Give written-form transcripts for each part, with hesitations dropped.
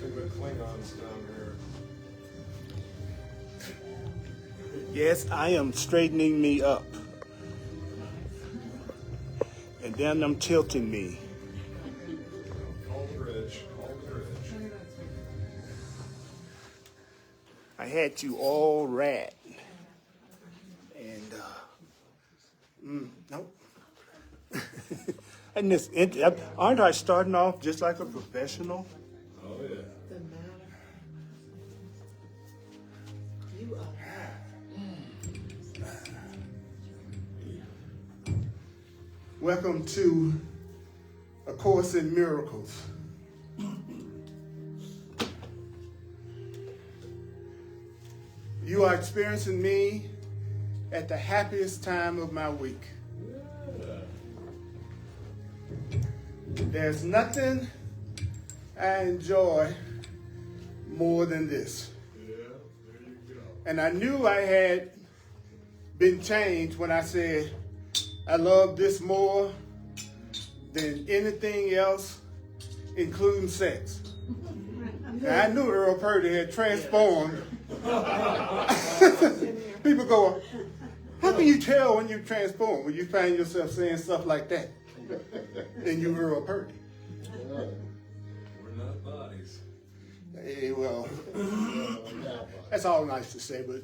nothing but Klingons down here. Yes, I am straightening me up. And then I'm tilting me. Aldridge. I had you all rat. And, nope. And this, aren't I starting off just like a professional? Oh, yeah. The matter. You are Welcome to A Course in Miracles. You are experiencing me at the happiest time of my week. There's nothing I enjoy more than this. Yeah, there you go. And I knew I had been changed when I said, I love this more than anything else, including sex. And I knew Earl Purdy had transformed. People go, how can you tell when you transform? When you find yourself saying stuff like that? And you Earl Purdy. We're not bodies. Hey, well, that's all nice to say, but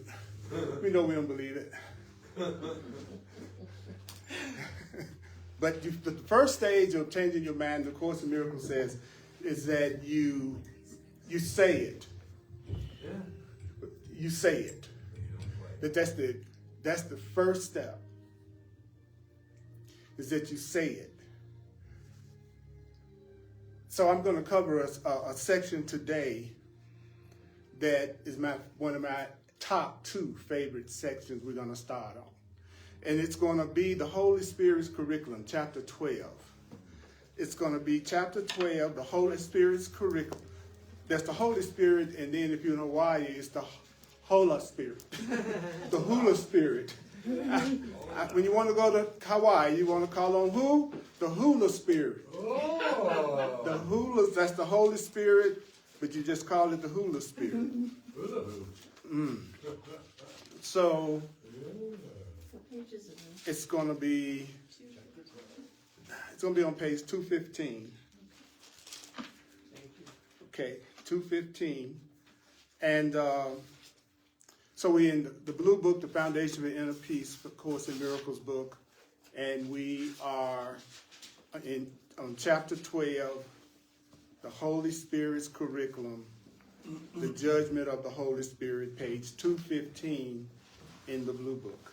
we know we don't believe it. But the first stage of changing your mind, the Course in Miracles says, is that you say it. Yeah. You say it. That's the first step. Is that you say it. So I'm going to cover a section today that is one of my top 2 favorite sections we're going to start on. And it's going to be the Holy Spirit's curriculum, chapter 12. It's going to be chapter 12, the Holy Spirit's curriculum. That's the Holy Spirit, and then if you're in Hawaii, it's the Hola Spirit, the Hula Spirit. When you want to go to Hawaii, you want to call on who? The Hula Spirit. Oh. The Hula, that's the Holy Spirit, but you just call it the Hula Spirit. So it's going to be on page 215. Okay, 215. And so we're in the blue book, The Foundation of Inner Peace, for Course in Miracles book. And we are on chapter 12, the Holy Spirit's curriculum, the judgment of the Holy Spirit, page 215 in the blue book.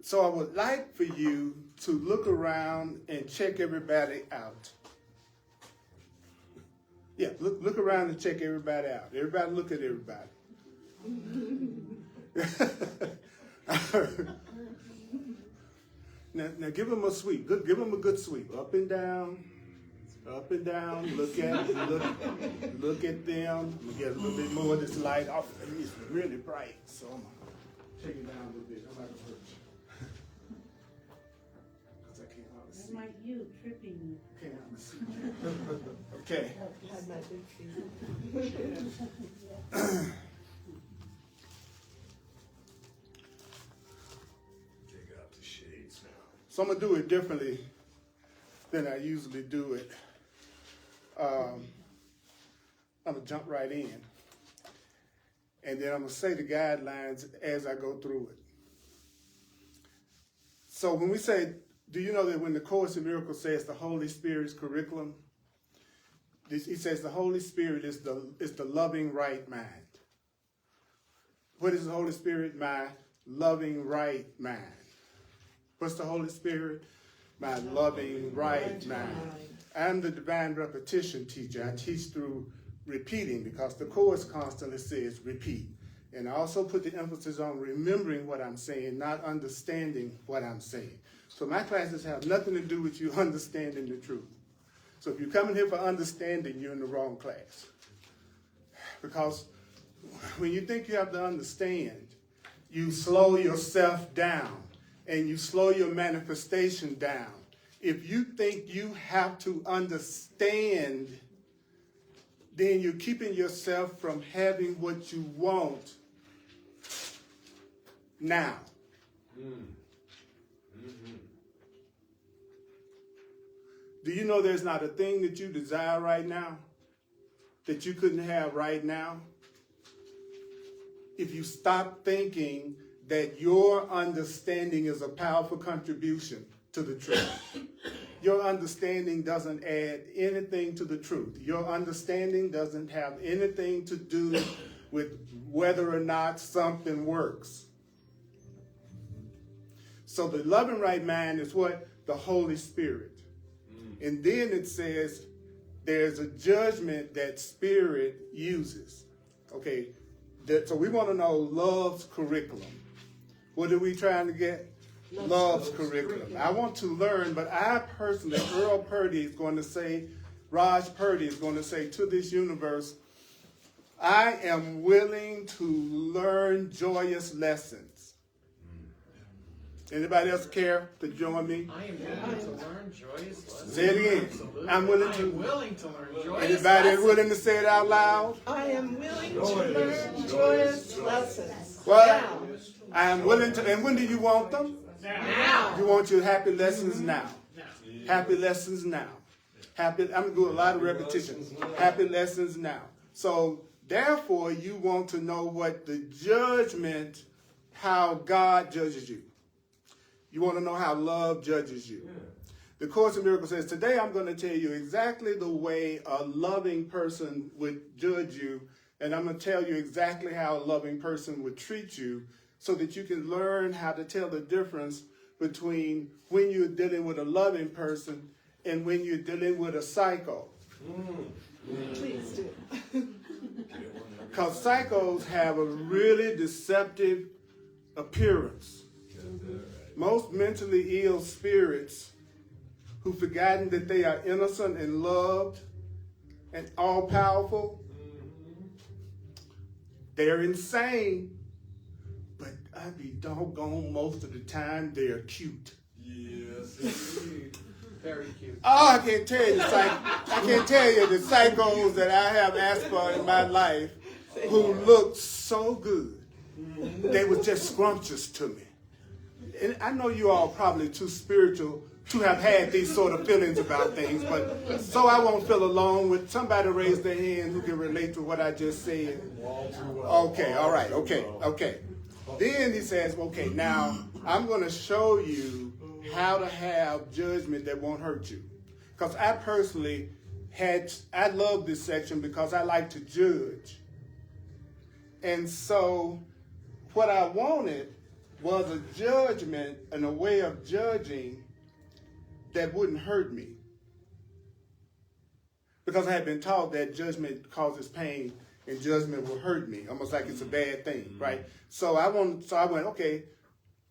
So I would like for you to look around and check everybody out. Yeah, look around and check everybody out. Everybody look at everybody. Now give them a sweep. Give them a good sweep. Up and down. Look at them. Look at them. Let me get a little bit more of this light off. It's really bright, so I'm gonna take it down a little bit. I'm not gonna hurt you. Because I can't hardly see. That's like you tripping me. Can't hardly see. Okay. Take out the shades now. So I'm gonna do it differently than I usually do it. I'm gonna jump right in, and then I'm gonna say the guidelines as I go through it. So when we say, do you know that when the Course in Miracles says the Holy Spirit's curriculum, he says the Holy Spirit is the loving right mind. What is the Holy Spirit? My loving right mind. What's the Holy Spirit? My loving right mind. I'm the divine repetition teacher. I teach through repeating because the Course constantly says repeat. And I also put the emphasis on remembering what I'm saying, not understanding what I'm saying. So my classes have nothing to do with you understanding the truth. So if you're coming here for understanding, you're in the wrong class. Because when you think you have to understand, you slow yourself down and you slow your manifestation down. If you think you have to understand, then you're keeping yourself from having what you want now. Do you know there's not a thing that you desire right now that you couldn't have right now? If you stop thinking that your understanding is a powerful contribution to the truth. Your understanding doesn't add anything to the truth. Your understanding doesn't have anything to do with whether or not something works. So the loving right mind is what? The Holy Spirit. And then it says there's a judgment that Spirit uses. Okay, so we want to know love's curriculum. What are we trying to get? Love's curriculum. I want to learn, but I personally, Earl Purdy is going to say, Raj Purdy is going to say to this universe, I am willing to learn joyous lessons. Anybody else care to join me? I am willing to learn joyous lessons. Say it again. Absolutely. I'm willing to. I am willing to learn joyous Anybody lessons. willing to say it out loud? I am willing to learn joyous lessons. What? Now. I am willing to. And when do you want them? Now. You want your happy lessons now. Happy lessons now. Happy. I'm gonna do a lot of repetition. Happy lessons now. So therefore, you want to know what the judgment, how God judges you. You want to know how love judges you. The Course in Miracles says, today I'm going to tell you exactly the way a loving person would judge you, and I'm going to tell you exactly how a loving person would treat you so that you can learn how to tell the difference between when you're dealing with a loving person and when you're dealing with a psycho. Please do. Because psychos have a really deceptive appearance. Most mentally ill spirits who've forgotten that they are innocent and loved and all-powerful, they're insane, but I be doggone most of the time they're cute. Yes, indeed. Very cute. Oh, I can't tell you the psychos that I have asked for in my life who looked so good. They were just scrumptious to me. And I know you all probably too spiritual to have had these sort of feelings about things, but so I won't feel alone. With somebody raise their hand who can relate to what I just said. Okay, all right, okay. Then he says, okay, now I'm going to show you how to have judgment that won't hurt you. Because I personally I love this section because I like to judge. And so what I wanted was a judgment and a way of judging that wouldn't hurt me. Because I had been taught that judgment causes pain and judgment will hurt me, almost like it's a bad thing, right? So I went, okay,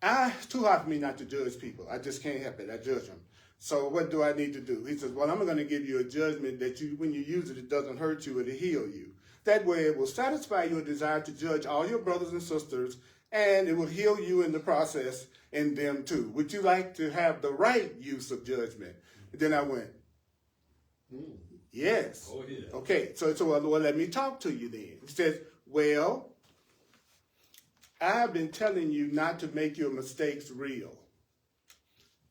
it's too hard for me not to judge people. I just can't help it. I judge them. So what do I need to do? He says, well, I'm going to give you a judgment that when you use it, it doesn't hurt you, it'll heal you. That way it will satisfy your desire to judge all your brothers and sisters, and it will heal you in the process and them too. Would you like to have the right use of judgment? And then I went, yes. Oh, yeah. Okay, so well, let me talk to you then. He says, well, I've been telling you not to make your mistakes real.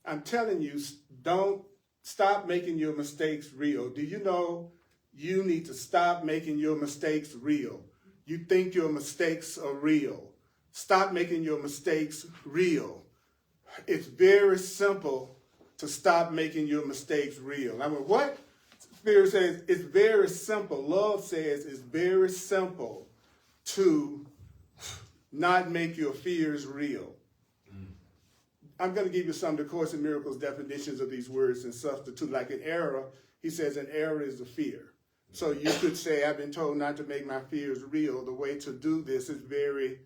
I'm telling you, don't stop making your mistakes real. Do you know you need to stop making your mistakes real? You think your mistakes are real. Stop making your mistakes real. It's very simple to stop making your mistakes real. I went, what? Spirit says it's very simple. Love says it's very simple to not make your fears real. I'm going to give you some of the Course in Miracles definitions of these words and substitute. Like an error, he says an error is a fear. So you could say, I've been told not to make my fears real. The way to do this is very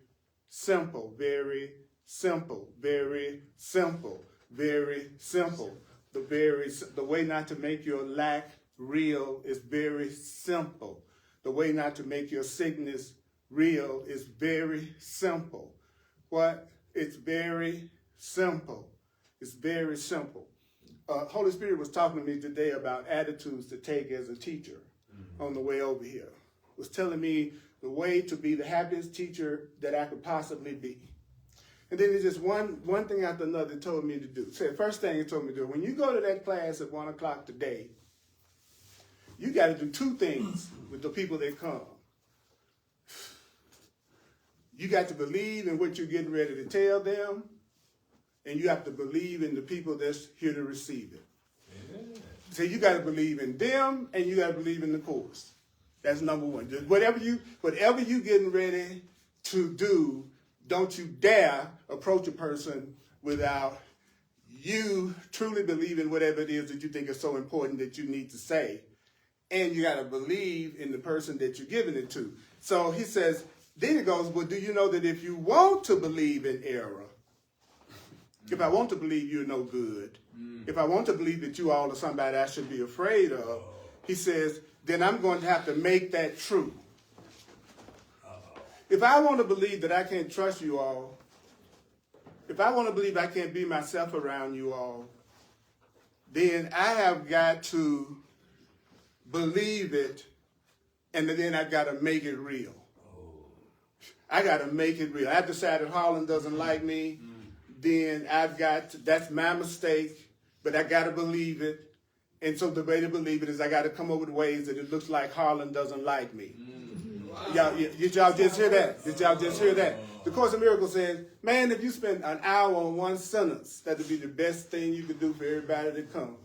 simple, very simple, very simple, very simple. The way not to make your lack real is very simple. The way not to make your sickness real is very simple. What? It's very simple. It's very simple. Holy Spirit was talking to me today about attitudes to take as a teacher on the way over here. Was telling me the way to be the happiest teacher that I could possibly be. And then it's just one thing after another it told me to do. So the first thing it told me to do, when you go to that class at 1 o'clock today, you got to do two things with the people that come. You got to believe in what you're getting ready to tell them, and you have to believe in the people that's here to receive it. Yeah. So you got to believe in them, and you got to believe in the course. That's number one. Just whatever you getting ready to do, don't you dare approach a person without you truly believing whatever it is that you think is so important that you need to say. And you got to believe in the person that you're giving it to. So he says, then it goes, well, do you know that if you want to believe in error, if I want to believe you're no good, if I want to believe that you all are somebody I should be afraid of, he says, then I'm going to have to make that true. If I want to believe that I can't trust you all, if I want to believe I can't be myself around you all, then I have got to believe it, and then I've got to make it real. I got to make it real. I decided Harlan doesn't like me, then that's my mistake, but I got to believe it. And so the way to believe it is I got to come up with ways that it looks like Harlan doesn't like me. Wow. Did y'all just hear that? Did y'all just hear that? The Course in Miracles says, man, if you spend an hour on one sentence, that would be the best thing you could do for everybody that comes.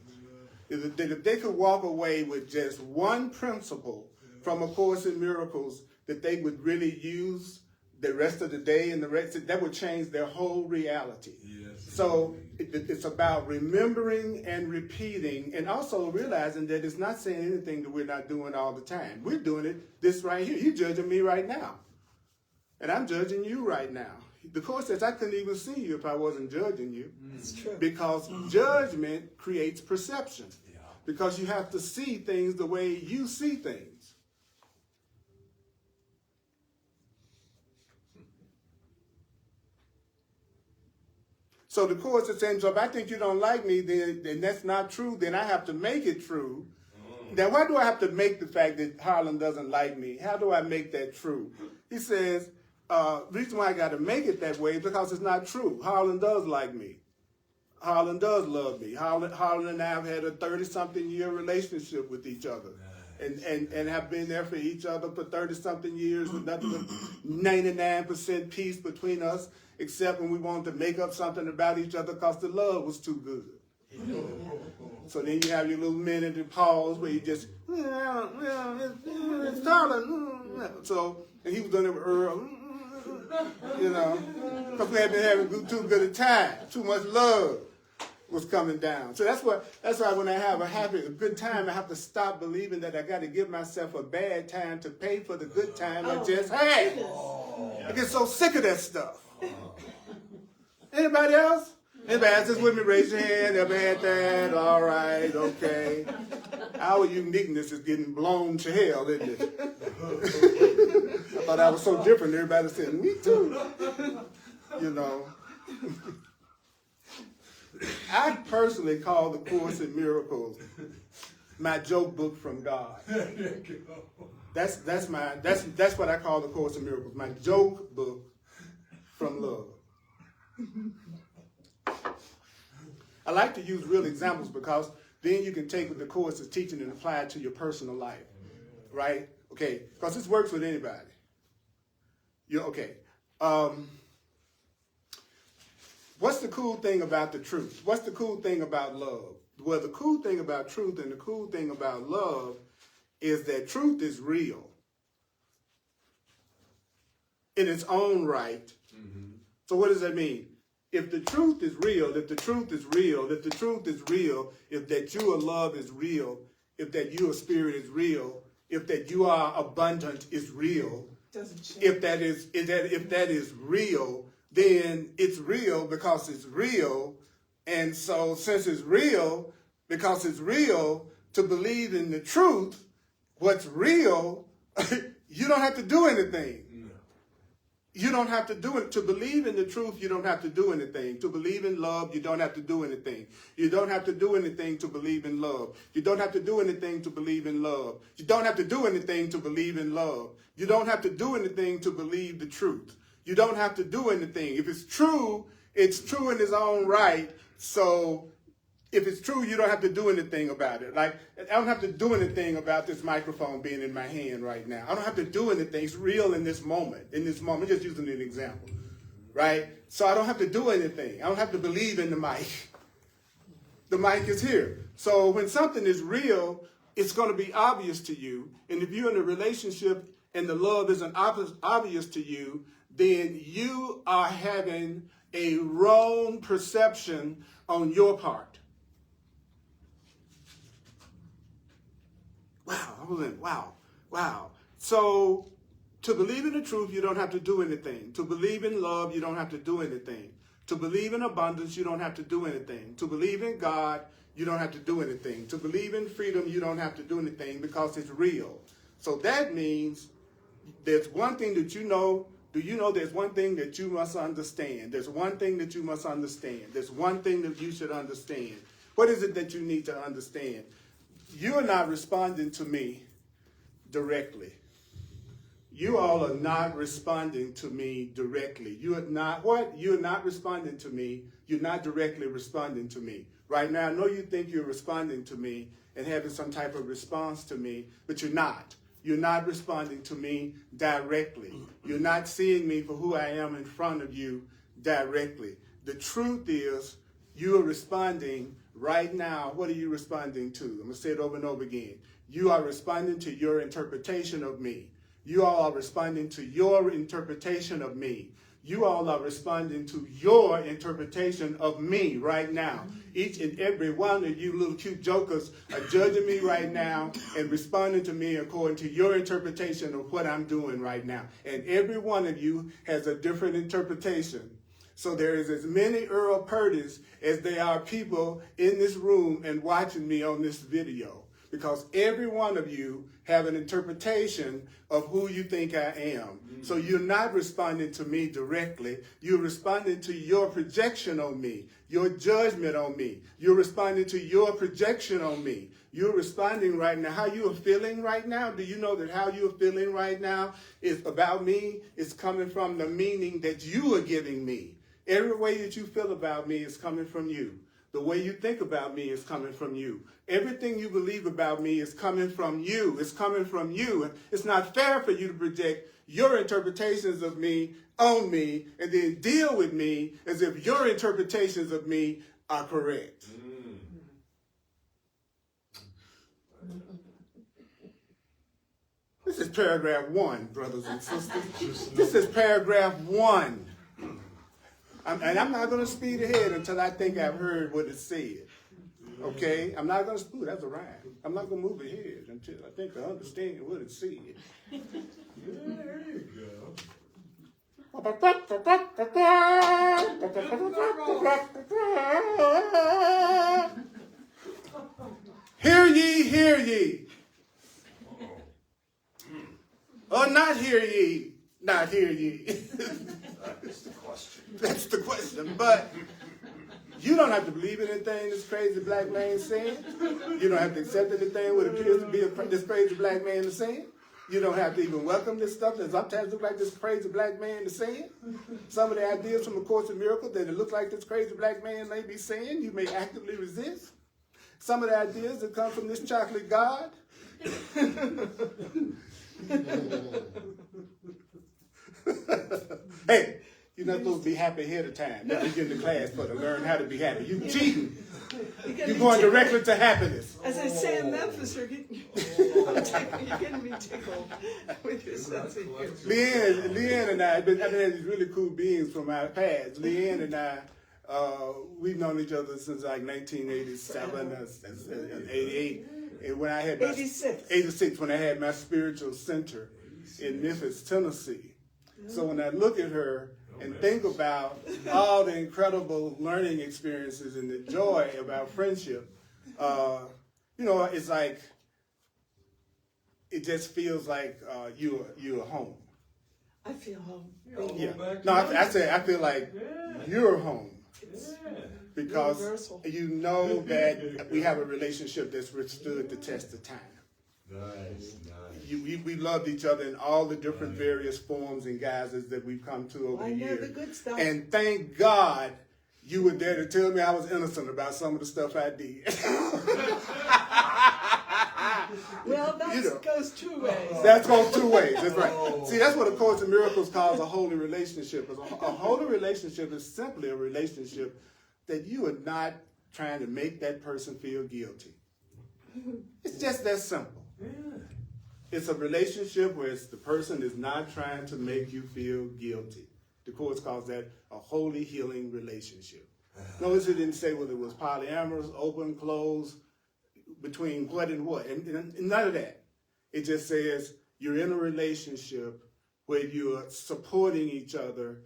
If they could walk away with just one principle from A Course in Miracles that they would really use the rest of the day and that would change their whole reality. Yes. So it's about remembering and repeating, and also realizing that it's not saying anything that we're not doing all the time. We're doing it this right here. You're judging me right now, and I'm judging you right now. The Course says I couldn't even see you if I wasn't judging you. It's true. Because judgment creates perception. Yeah. Because you have to see things the way you see things. So the Course is saying, so if I think you don't like me, then that's not true, then I have to make it true. Now, why do I have to make the fact that Harlan doesn't like me? How do I make that true? He says, the reason why I got to make it that way is because it's not true. Harlan does like me. Harlan does love me. Harlan and I have had a 30-something year relationship with each other. And have been there for each other for 30-something years with nothing but 99% peace between us, except when we wanted to make up something about each other because the love was too good. So then you have your little minute of pause where you just, it's Harlan. So, and he was doing it with Earl, because we had been having too good a time, too much love was coming down. So that's why when I have a good time, I have to stop believing that I got to give myself a bad time to pay for the good time I just had. I get so sick of that stuff. Anybody else? Anybody else is with me? Raise your hand. Ever had that? All right, okay. Our uniqueness is getting blown to hell, isn't it? I thought I was so different. Everybody said, me too. I personally call the Course in Miracles my joke book from God. That's what I call the Course in Miracles, my joke book from love. I like to use real examples because then you can take what the Course is teaching and apply it to your personal life, right? Okay, because this works with anybody. Okay. What's the cool thing about the truth? What's the cool thing about love? Well, the cool thing about truth and the cool thing about love is that truth is real in its own right. Mm-hmm. So what does that mean? If the truth is real, if the truth is real, if the truth is real, if that you are love is real, if that you are spirit is real, if that you are abundant is real, if that is real, then it's real because it's real. And so since it's real, because it's real, to believe in the truth, what's real, you don't have to do anything. You don't have to do it. To believe in the truth, you don't have to do anything. To believe in love, you don't have to do anything. You don't have to do anything to believe in love. You don't have to do anything to believe in love. You don't have to do anything to believe in love. You don't have to do anything to believe the truth. You don't have to do anything. If it's true in its own right. So if it's true, you don't have to do anything about it. Like, I don't have to do anything about this microphone being in my hand right now. I don't have to do anything. It's real in this moment. Just using an example, right? So I don't have to do anything. I don't have to believe in the mic. The mic is here. So when something is real, it's going to be obvious to you. And if you're in a relationship and the love isn't obvious to you, then you are having a wrong perception on your part. Wow. So to believe in the truth, you don't have to do anything. To believe in love, you don't have to do anything. To believe in abundance, you don't have to do anything. To believe in God, you don't have to do anything. To believe in freedom, you don't have to do anything because it's real. So that means there's one thing that you know. Do you know there's one thing that you must understand? There's one thing that you must understand. There's one thing that you should understand. What is it that you need to understand? You are not responding to me directly. You all are not responding to me directly. You are not what? You're not responding to me. You're not directly responding to me. Right now, I know you think you're responding to me and having some type of response to me, but you're not. You're not responding to me directly. You're not seeing me for who I am in front of you directly. The truth is, you are responding right now. What are you responding to? I'm going to say it over and over again. You are responding to your interpretation of me. You all are responding to your interpretation of me. You all are responding to your interpretation of me right now. Each and every one of you little cute jokers are judging me right now and responding to me according to your interpretation of what I'm doing right now. And every one of you has a different interpretation. So there is as many Earl Purdys as there are people in this room and watching me on this video. Because every one of you have an interpretation of who you think I am. So you're not responding to me directly. You're responding to your projection on me, your judgment on me. You're responding to your projection on me. You're responding right now. How you are feeling right now, do you know that how you are feeling right now is about me? It's coming from the meaning that you are giving me. Every way that you feel about me is coming from you. The way you think about me is coming from you. Everything you believe about me is coming from you. It's coming from you. And it's not fair for you to project your interpretations of me on me and then deal with me as if your interpretations of me are correct. This is paragraph 1, brothers and sisters. This is paragraph 1. And I'm not going to speed ahead until I think I've heard what it said. Okay? I'm not going to speed. That's a rhyme. I'm not going to move ahead until I think I understand what it said. There you go. Hear ye, hear ye. Or not hear ye, not hear ye. That's the question. That's the question. But you don't have to believe in anything this crazy black man is saying. You don't have to accept anything what appears to be this crazy black man is saying. You don't have to even welcome this stuff that sometimes looks like this crazy black man is saying. Some of the ideas from A Course in Miracles that it looks like this crazy black man may be saying, you may actively resist. Some of the ideas that come from this chocolate God. Hey, you're not supposed to be happy ahead of time. That's what you get in the class for, to learn how to be happy. You cheating. You're going directly to happiness. As I say in Memphis, you're getting me tickled with your sense of humor. Leanne and I, but I mean, these really cool beings from our past. Leanne and I, we've known each other since like 1987 or 88. And when I had 86, when I had my spiritual center in Memphis, Tennessee. So when I look at her and think about all the incredible learning experiences and the joy about friendship, You know, it's like, it just feels like you're home. I feel home. Yeah. No, I feel like you're home. Because Universal. you know that we have a relationship that's withstood the test of time. Nice. We loved each other in all the different various forms and guises that we've come to over I the know years. the good stuff. And thank God you were there to tell me I was innocent about some of the stuff I did. Well, that You know. goes two ways. That goes two ways. That's right. See, that's what A Course in Miracles calls a holy relationship. A holy relationship is simply a relationship that you are not trying to make that person feel guilty. It's just that simple. It's a relationship where the person is not trying to make you feel guilty. The Course calls that a holy healing relationship. Notice it didn't say whether it was polyamorous, open, closed, between what and what, and none of that. It just says you're in a relationship where you're supporting each other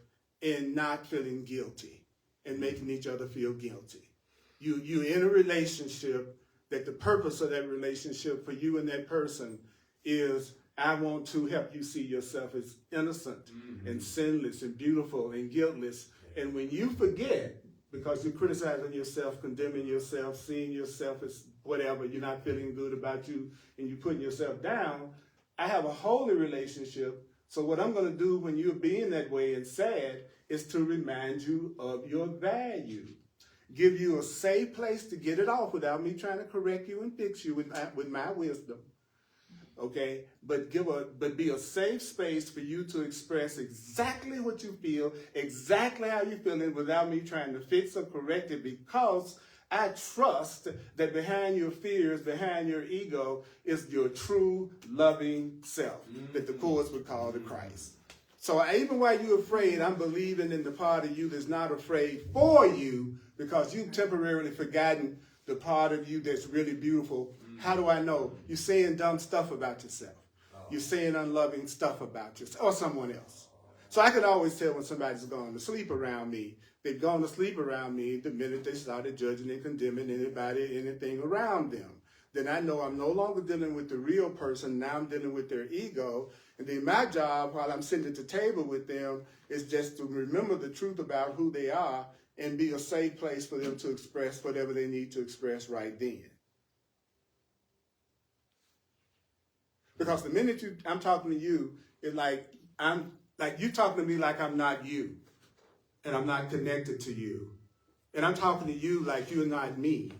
and not feeling guilty and making each other feel guilty. You're in a relationship that the purpose of that relationship for you and that person is, I want to help you see yourself as innocent and sinless and beautiful and guiltless. And when you forget, because you're criticizing yourself, condemning yourself, seeing yourself as whatever, you're not feeling good about you, and you're putting yourself down, I have a holy relationship. So what I'm going to do when you're being that way and sad is to remind you of your value. Give you a safe place to get it off without me trying to correct you and fix you with my wisdom. Okay, but be a safe space for you to express exactly what you feel, exactly how you're feeling, without me trying to fix or correct it, because I trust that behind your fears, behind your ego, is your true loving self that the Course would call the Christ. So even while you're afraid, I'm believing in the part of you that's not afraid for you, because you've temporarily forgotten the part of you that's really beautiful. How do I know? You're saying dumb stuff about yourself. You're saying unloving stuff about yourself or someone else. So I can always tell when somebody's gone to sleep around me. They've gone to sleep around me the minute they started judging and condemning anybody, anything around them. Then I know I'm no longer dealing with the real person. Now I'm dealing with their ego. And then my job while I'm sitting at the table with them is just to remember the truth about who they are and be a safe place for them to express whatever they need to express right then. Because the minute I'm talking to you, it's like you talking to me like I'm not you, and I'm not connected to you, and I'm talking to you like you're not me,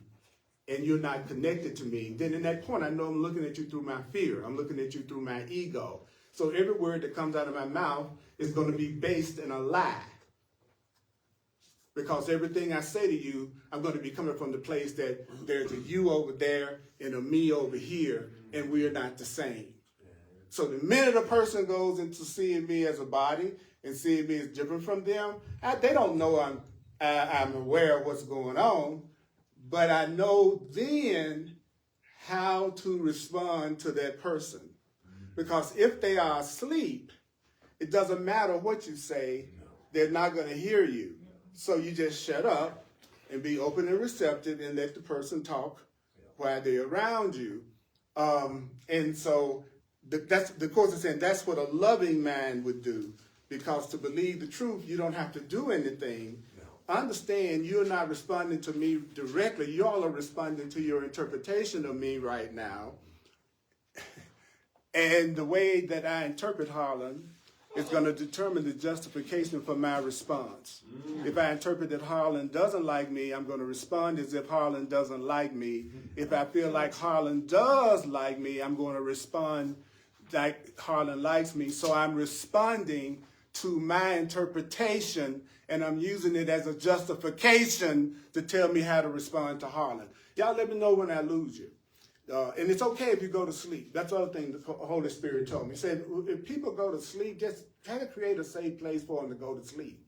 and you're not connected to me. Then in that point, I know I'm looking at you through my fear. I'm looking at you through my ego. So every word that comes out of my mouth is going to be based in a lie. Because everything I say to you, I'm going to be coming from the place that there's a you over there and a me over here, and we're not the same. So the minute a person goes into seeing me as a body and seeing me as different from them, they don't know I'm aware of what's going on, but I know then how to respond to that person. Because if they are asleep, it doesn't matter what you say, they're not going to hear you. So you just shut up and be open and receptive and let the person talk while they're around you. And so that's the Course is saying that's what a loving man would do. Because to believe the truth, you don't have to do anything. Understand you're not responding to me directly. You all are responding to your interpretation of me right now. And the way that I interpret Harlan is going to determine the justification for my response. If I interpret that Harlan doesn't like me, I'm going to respond as if Harlan doesn't like me. If I feel like Harlan does like me, I'm going to respond like Harlan likes me. So I'm responding to my interpretation, and I'm using it as a justification to tell me how to respond to Harlan. Y'all let me know when I lose you. And it's okay if you go to sleep. That's the other thing the Holy Spirit told me. He said, if people go to sleep, just try to create a safe place for them to go to sleep.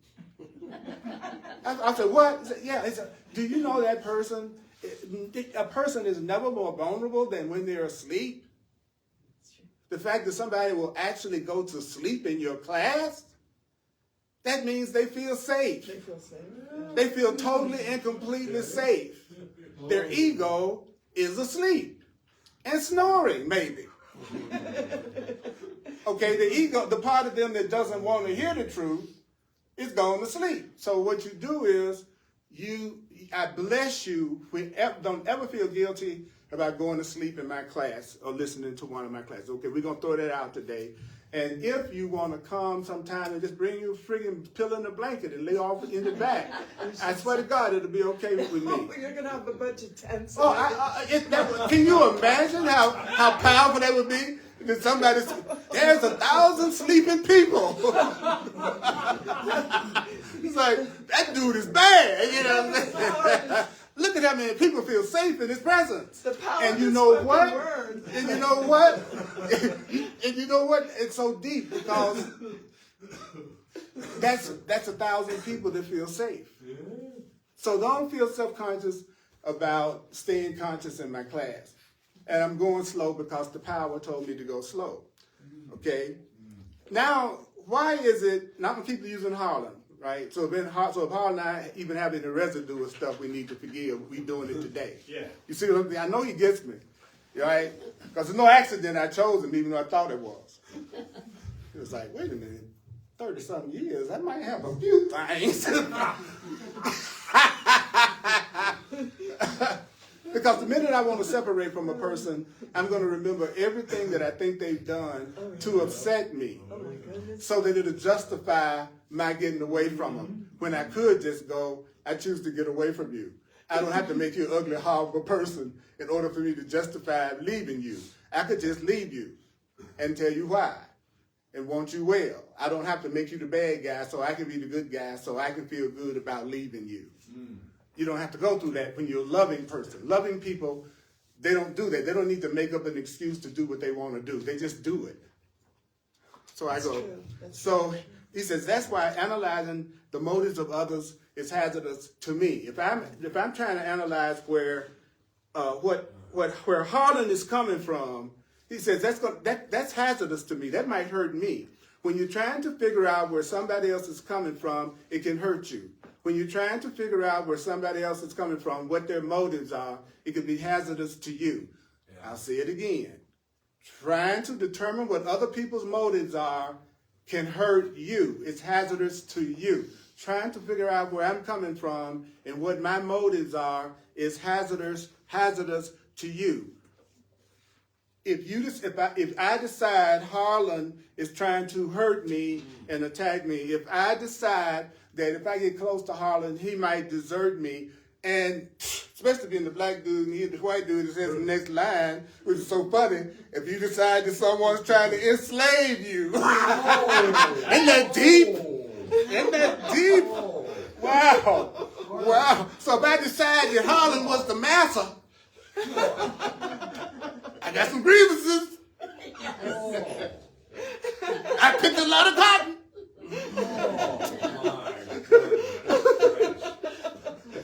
I said, what? He said, yeah. He said, do you know that person? A person is never more vulnerable than when they're asleep. The fact that somebody will actually go to sleep in your class, that means they feel safe. They feel safe. They feel totally and completely safe. Their ego is asleep and snoring, maybe. Okay, the ego, the part of them that doesn't want to hear the truth, is going to sleep. So what you do is, I bless you. Don't ever feel guilty about going to sleep in my class or listening to one of my classes. Okay, we're going to throw that out today. And if you want to come sometime and just bring you a friggin' pillow and a blanket and lay off in the back, I swear to God, it'll be okay with me. You're going to have a bunch of tents. Can you imagine how powerful that would be? That somebody said, there's 1,000 sleeping people. It's like, that dude is bad. You know what I'm saying? Look at how many people feel safe in his presence. The power and you of know spoken what? word. And you know what? And you know what? It's so deep because that's 1,000 people that feel safe. So don't feel self-conscious about staying conscious in my class. And I'm going slow because the power told me to go slow. Okay? Now, why is it, now I'm going to keep using Harlan, right? So if Harlan and I even have any residue of stuff we need to forgive, we're doing it today. Yeah. You see what I'm saying? I know he gets me, right? Because there's no accident I chose him, even though I thought it was. It was like, wait a minute, 30-something years, I might have a few things. Because the minute I want to separate from a person, I'm going to remember everything that I think they've done to upset me. Oh my goodness. So that it'll justify my getting away from them. When I could just go, I choose to get away from you. I don't have to make you an ugly, horrible person in order for me to justify leaving you. I could just leave you and tell you why and want you well. I don't have to make you the bad guy so I can be the good guy so I can feel good about leaving you. You don't have to go through that when you're a loving person. Loving people, they don't do that. They don't need to make up an excuse to do what they want to do. They just do it. So That's I go, true. That's so he says, that's why analyzing the motives of others is hazardous to me. If I'm trying to analyze where Harlan is coming from, he says that's hazardous to me. That might hurt me. When you're trying to figure out where somebody else is coming from, it can hurt you. When you're trying to figure out where somebody else is coming from, what their motives are, it can be hazardous to you. Yeah. I'll say it again. Trying to determine what other people's motives are can hurt you. It's hazardous to you. Trying to figure out where I'm coming from and what my motives are is hazardous to you. If I decide Harlan is trying to hurt me and attack me, if I decide that if I get close to Harlan, he might desert me, and especially being the black dude and he the white dude that says the next line, which is so funny, if you decide that someone's trying to enslave you. Isn't that deep? Isn't that deep? Wow. Wow. So if I decide that Harlan was the massa, I got some grievances. I picked a lot of cotton.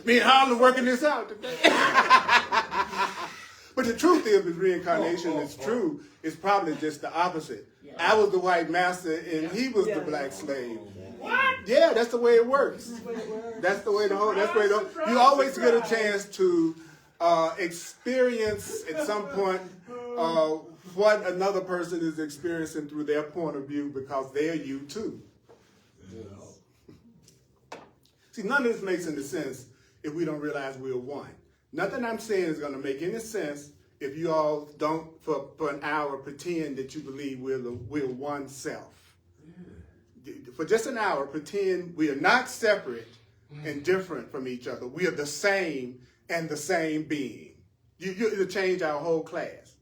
Me and Harlan working this out today. But the truth is reincarnation is true. It's probably just the opposite. I was the white master and he was the black slave. What? Yeah, that's the way it works. That's the way you always get a chance to experience at some point what another person is experiencing through their point of view because they're you too. See, none of this makes any sense if we don't realize we're one. Nothing I'm saying is going to make any sense if you all don't, for an hour, pretend that you believe we're one self. For just an hour, pretend we are not separate and different from each other. We are the same and the same being. It'll change our whole class.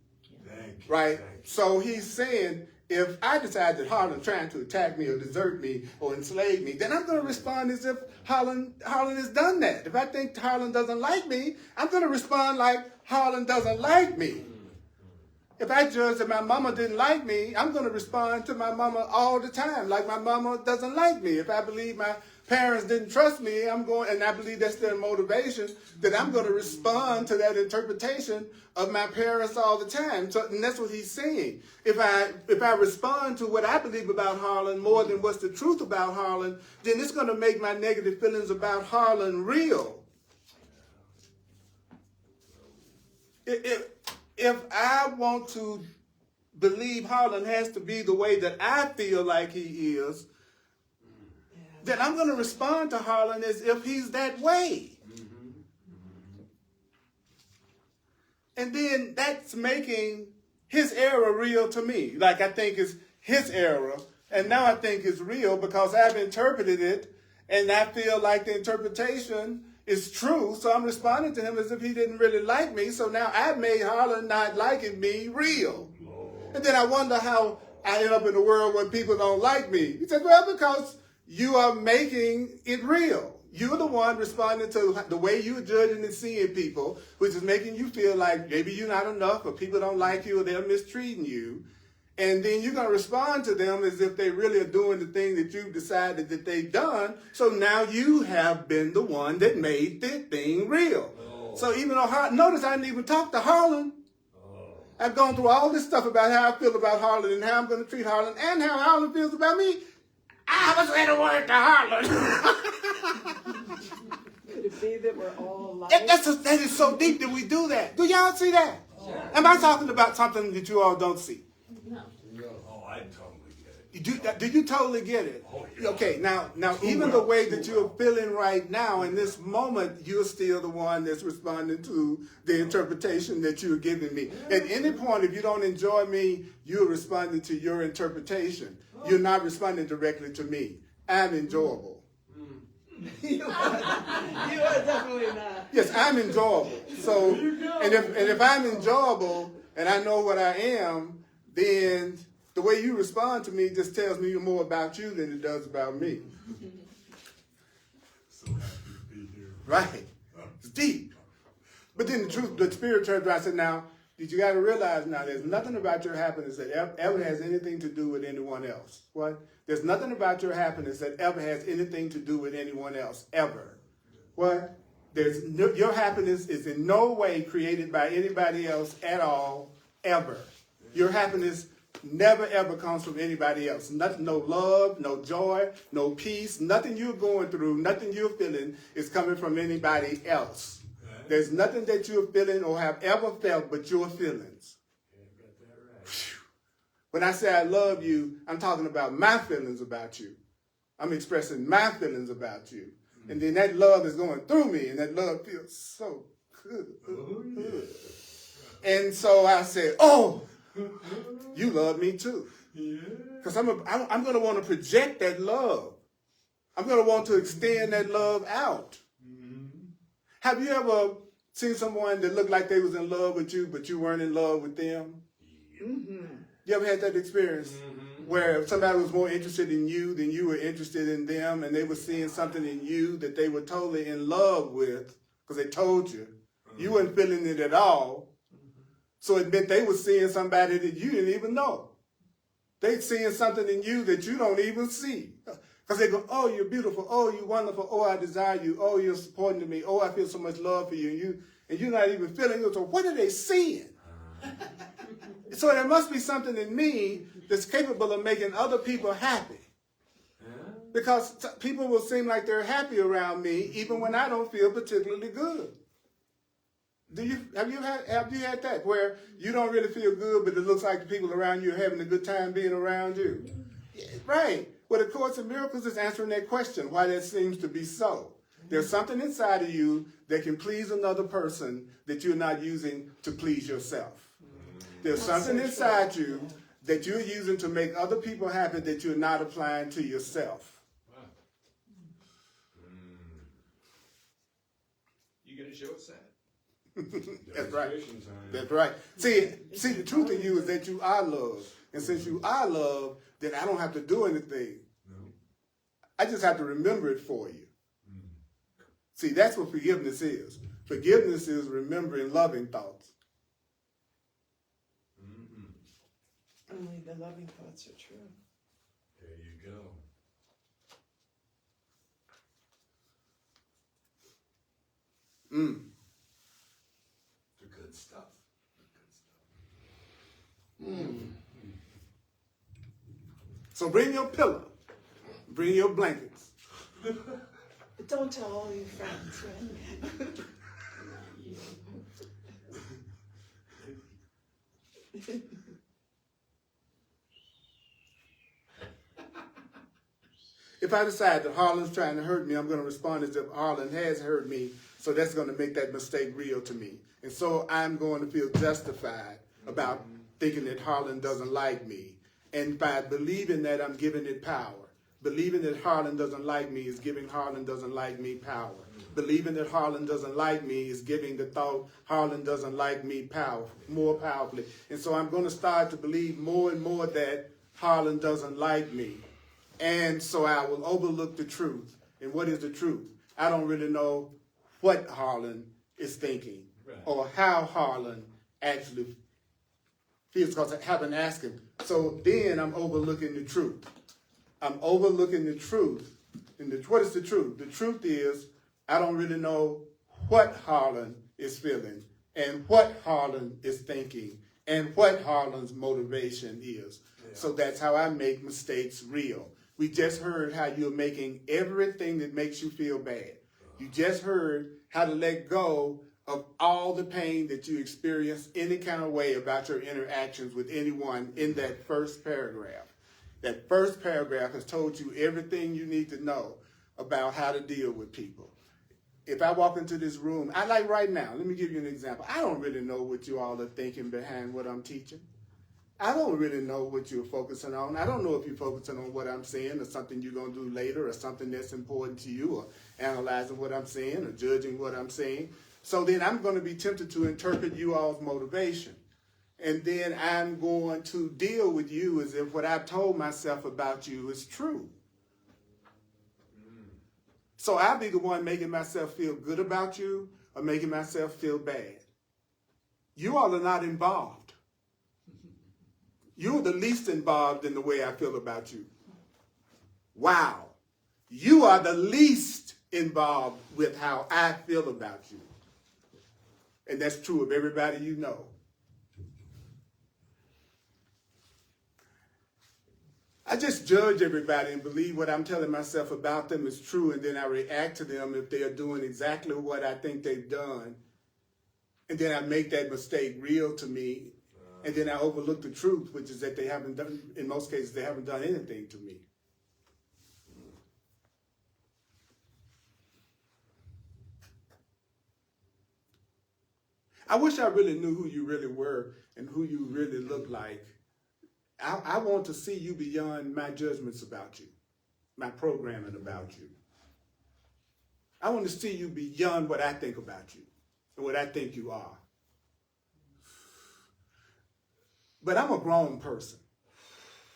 Thank you. Right? So he's saying, if I decide that Harlan's trying to attack me or desert me or enslave me, then I'm going to respond as if Harlan has done that. If I think Harlan doesn't like me, I'm going to respond like Harlan doesn't like me. If I judge that my mama didn't like me, I'm going to respond to my mama all the time like my mama doesn't like me. If I believe my parents didn't trust me, and I believe that's their motivation, then I'm going to respond to that interpretation of my parents all the time. So, and that's what he's saying. If I respond to what I believe about Harlan more than what's the truth about Harlan, then it's going to make my negative feelings about Harlan real. if I want to believe Harlan has to be the way that I feel like he is, then I'm going to respond to Harlan as if he's that way. And then that's making his error real to me. Like I think it's his error, and now I think it's real because I've interpreted it, and I feel like the interpretation is true, so I'm responding to him as if he didn't really like me, so now I've made Harlan not liking me real. And then I wonder how I end up in a world where people don't like me. He said, well, because you are making it real. You're the one responding to the way you're judging and seeing people, which is making you feel like maybe you're not enough or people don't like you or they're mistreating you. And then you're going to respond to them as if they really are doing the thing that you've decided that they've done. So now you have been the one that made the thing real. Oh. So even though, notice I didn't even talk to Harlan. Oh. I've gone through all this stuff about how I feel about Harlan and how I'm going to treat Harlan and how Harlan feels about me. I was going to word to Harlan. Could it be that we're all like that is so deep that we do that. Do y'all see that? Yeah. Am I talking about something that you all don't see? No. Oh, I totally get it. Do you totally get it? Oh, yeah. Okay, now even the way that you're feeling right now in this moment, you're still the one that's responding to the interpretation that you're giving me. At any point, if you don't enjoy me, you're responding to your interpretation. You're not responding directly to me. I'm enjoyable. You are definitely not. Yes, I'm enjoyable. So, and if I'm enjoyable and I know what I am, then the way you respond to me just tells me more about you than it does about me. So happy to be here. Right. It's deep. But then the spirit turns around and said, now, you got to realize now there's nothing about your happiness that ever has anything to do with anyone else. What? There's nothing about your happiness that ever has anything to do with anyone else, ever. What? Your happiness is in no way created by anybody else at all, ever. Your happiness never, ever comes from anybody else. Nothing, no love, no joy, no peace, nothing you're going through, nothing you're feeling is coming from anybody else. There's nothing that you're feeling or have ever felt but your feelings. When I say I love you, I'm talking about my feelings about you. I'm expressing my feelings about you. And then that love is going through me, and that love feels so good. Good. And so I said, oh, you love me too. Because I'm going to want to project that love. I'm going to want to extend that love out. Have you ever seen someone that looked like they was in love with you, but you weren't in love with them? Mm-hmm. You ever had that experience where somebody was more interested in you than you were interested in them, and they were seeing something in you that they were totally in love with because they told you? You weren't feeling it at all. So it meant they were seeing somebody that you didn't even know. They're seeing something in you that you don't even see. Because they go, oh, you're beautiful. Oh, you're wonderful. Oh, I desire you. Oh, you're supporting to me. Oh, I feel so much love for you. And you're not even feeling it. So what are they seeing? So there must be something in me that's capable of making other people happy. Because people will seem like they're happy around me even when I don't feel particularly good. Have you had that where you don't really feel good, but it looks like the people around you are having a good time being around you? Yeah, right. Well, the Course in Miracles is answering that question, why that seems to be so. There's something inside of you that can please another person that you're not using to please yourself. There's something inside you that you're using to make other people happy that you're not applying to yourself. You gonna show us that? That's right. That's right. See, the truth in you is that you are love. And since you are love, then I don't have to do anything. No. I just have to remember it for you. See, that's what forgiveness is. Forgiveness is remembering loving thoughts. Only the loving thoughts are true. There you go. The good stuff. The good stuff. So bring your pillow. Bring your blankets. Don't tell all your friends, right? If I decide that Harlan's trying to hurt me, I'm going to respond as if Harlan has hurt me, so that's going to make that mistake real to me. And so I'm going to feel justified about thinking that Harlan doesn't like me. And by believing that, I'm giving it power. Believing that Harlan doesn't like me is giving Harlan doesn't like me power. Believing that Harlan doesn't like me is giving the thought Harlan doesn't like me power, more powerfully. And so I'm going to start to believe more and more that Harlan doesn't like me. And so I will overlook the truth. And what is the truth? I don't really know what Harlan is thinking or how Harlan actually feels because I haven't asked him. So then I'm overlooking the truth. I'm overlooking the truth. And what is the truth? The truth is I don't really know what Harlan is feeling and what Harlan is thinking and what Harlan's motivation is. Yeah. So that's how I make mistakes real. We just heard how you're making everything that makes you feel bad. You just heard how to let go of all the pain that you experience any kind of way about your interactions with anyone in that first paragraph. That first paragraph has told you everything you need to know about how to deal with people. If I walk into this room, I like right now, let me give you an example. I don't really know what you all are thinking behind what I'm teaching. I don't really know what you're focusing on. I don't know if you're focusing on what I'm saying or something you're going to do later or something that's important to you or analyzing what I'm saying or judging what I'm saying. So then I'm going to be tempted to interpret you all's motivation. And then I'm going to deal with you as if what I've told myself about you is true. So I'll be the one making myself feel good about you or making myself feel bad. You all are not involved. You're the least involved in the way I feel about you. Wow. You are the least involved with how I feel about you. And that's true of everybody you know. I just judge everybody and believe what I'm telling myself about them is true, and then I react to them if they are doing exactly what I think they've done. And then I make that mistake real to me. And then I overlook the truth, which is that they haven't done, in most cases, they haven't done anything to me. I wish I really knew who you really were and who you really looked like. I want to see you beyond my judgments about you, my programming about you. I want to see you beyond what I think about you and what I think you are. But I'm a grown person.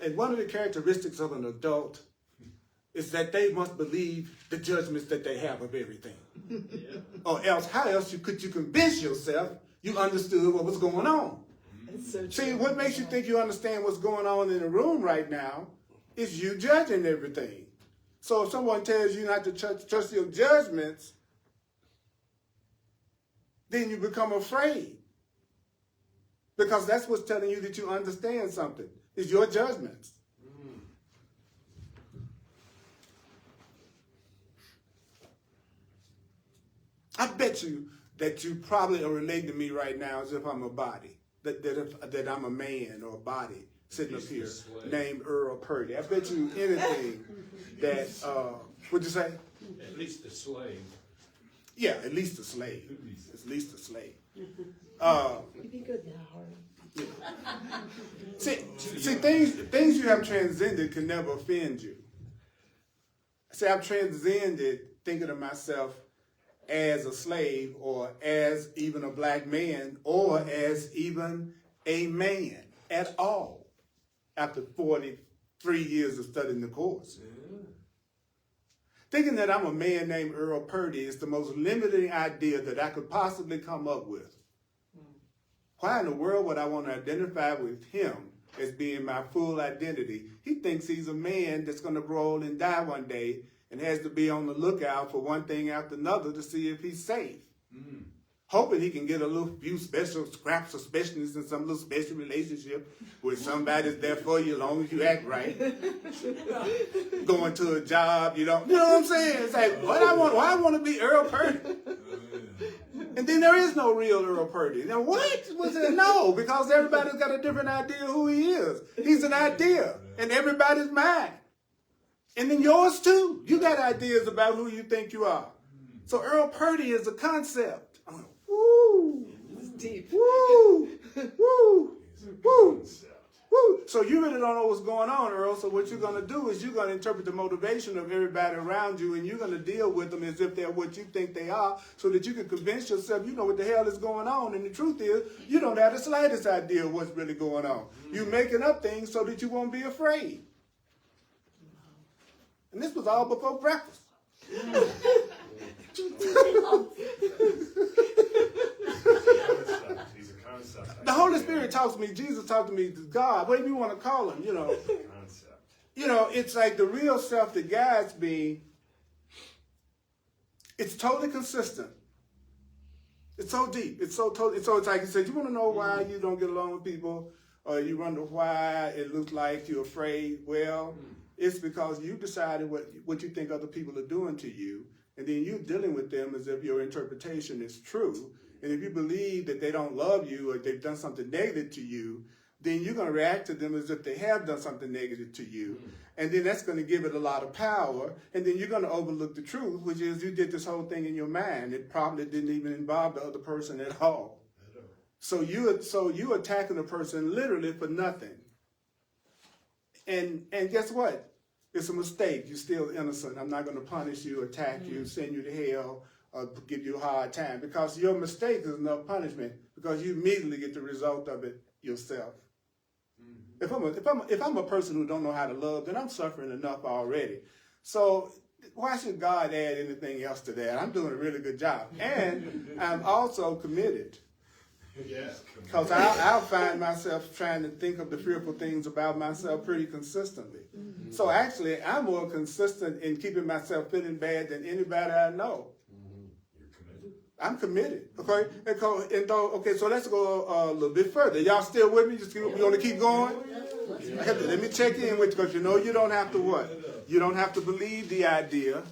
And one of the characteristics of an adult is that they must believe the judgments that they have of everything. Yeah. Or else, how else could you convince yourself you understood what was going on? So see, what makes you think you understand what's going on in the room right now is you judging everything. So if someone tells you not to trust your judgments, then you become afraid. Because that's what's telling you that you understand something, is your judgments. I bet you that you probably are relating to me right now as if I'm a body, that I'm a man or a body sitting up here named Earl Purdy. I bet you anything that, what'd you say? At least a slave. Yeah, at least a slave. At least a slave. You'd be good now, Harlan. See, things you have transcended can never offend you. See, I've transcended thinking of myself as a slave or as even a black man or as even a man at all after 43 years of studying the course. Yeah. Thinking that I'm a man named Earl Purdy is the most limiting idea that I could possibly come up with. Why in the world would I want to identify with him as being my full identity? He thinks he's a man that's going to grow old and die one day and has to be on the lookout for one thing after another to see if he's safe. Mm. Hoping he can get a few special scraps of specialness in some little special relationship where somebody's there for you as long as you act right. Going to a job, you know what I'm saying? It's like, why I want to be Earl Purdy? And then there is no real Earl Purdy. Now what was it? No, because everybody's got a different idea of who he is. He's an idea, and everybody's mind. And then yours too. You got ideas about who you think you are. So Earl Purdy is a concept. I went, woo, It's deep. woo, woo, woo. Concept. Woo. So you really don't know what's going on, Earl. So what you're going to do is you're going to interpret the motivation of everybody around you, and you're going to deal with them as if they're what you think they are, so that you can convince yourself you know what the hell is going on. And the truth is, you don't have the slightest idea of what's really going on. You're making up things so that you won't be afraid. And this was all before breakfast. He's a concept. The Holy Spirit talks to me. Jesus talked to me. God, whatever you want to call him, you know. Concept. You know, it's like the real self that guides me. It's totally consistent. It's so deep. It's so totally. So it's like you said, you want to know why you don't get along with people, or you wonder why it looks like you're afraid. Well, it's because you decided what you think other people are doing to you, and then you're dealing with them as if your interpretation is true. And if you believe that they don't love you or they've done something negative to you, then you're going to react to them as if they have done something negative to you. And then that's going to give it a lot of power. And then you're going to overlook the truth, which is you did this whole thing in your mind. It probably didn't even involve the other person at all. So you attacking a person literally for nothing. And guess what? It's a mistake. You're still innocent. I'm not going to punish you, attack you, send you to hell, or give you a hard time, because your mistake is enough punishment, because you immediately get the result of it yourself. If I'm a person who don't know how to love, then I'm suffering enough already. So why should God add anything else to that? I'm doing a really good job, and I'm also committed. Yes. Because I'll find myself trying to think of the fearful things about myself pretty consistently. So actually, I'm more consistent in keeping myself feeling bad than anybody I know. You're committed. I'm committed. Okay, so let's go a little bit further. Y'all still with me? We want to keep going? Let me check in with you, because you know you don't have to what? You don't have to believe the idea.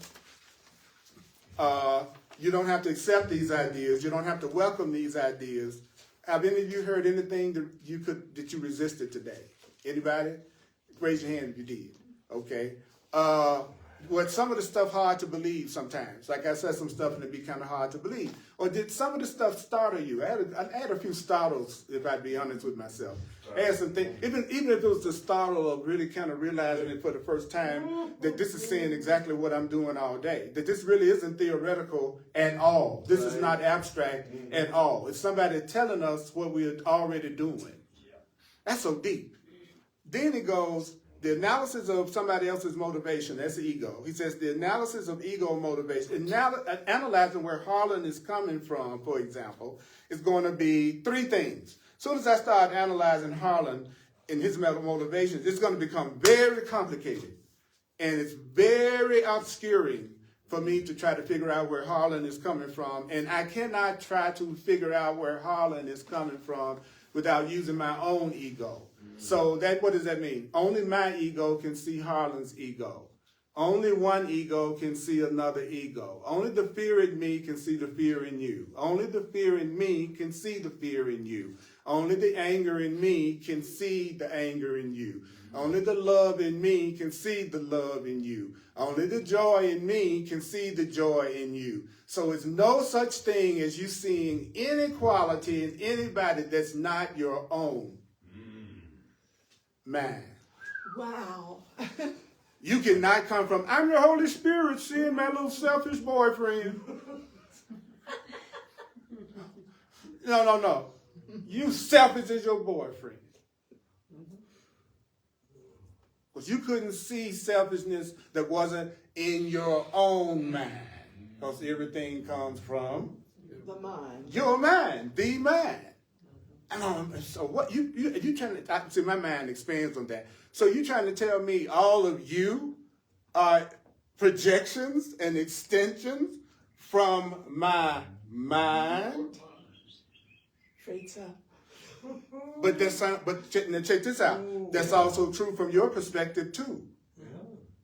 You don't have to accept these ideas. You don't have to welcome these ideas. Have any of you heard anything that you resisted today? Anybody? Raise your hand if you did. Okay. Was some of the stuff hard to believe sometimes? Like I said, some stuff and it'd be kind of hard to believe. Or did some of the stuff startle you? I had a few startles, if I'd be honest with myself. I had some things, even if it was the startle of really kind of realizing it for the first time, that this is saying exactly what I'm doing all day. That this really isn't theoretical at all. This is not abstract at all. It's somebody telling us what we're already doing. That's so deep. Then it goes, the analysis of somebody else's motivation, that's ego. He says the analysis of ego motivation, analyzing where Harlan is coming from, for example, is going to be three things. As soon as I start analyzing Harlan and his motivations, it's going to become very complicated. And it's very obscuring for me to try to figure out where Harlan is coming from. And I cannot try to figure out where Harlan is coming from without using my own ego. So what does that mean? Only my ego can see Harlan's ego. Only one ego can see another ego. Only the fear in me can see the fear in you. Only the fear in me can see the fear in you. Only the anger in me can see the anger in you. Only the love in me can see the love in you. Only the joy in me can see the joy in you. So it's no such thing as you seeing inequality in anybody that's not your own. Man. Wow. You cannot come from, I'm your Holy Spirit seeing my little selfish boyfriend. No. You selfish as your boyfriend. Because you couldn't see selfishness that wasn't in your own mind. Because everything comes from The mind. your mind, the mind. So what you trying to see? My mind expands on that. So you trying to tell me all of you are projections and extensions from my mind? Traits up. But check this out. That's also true from your perspective too.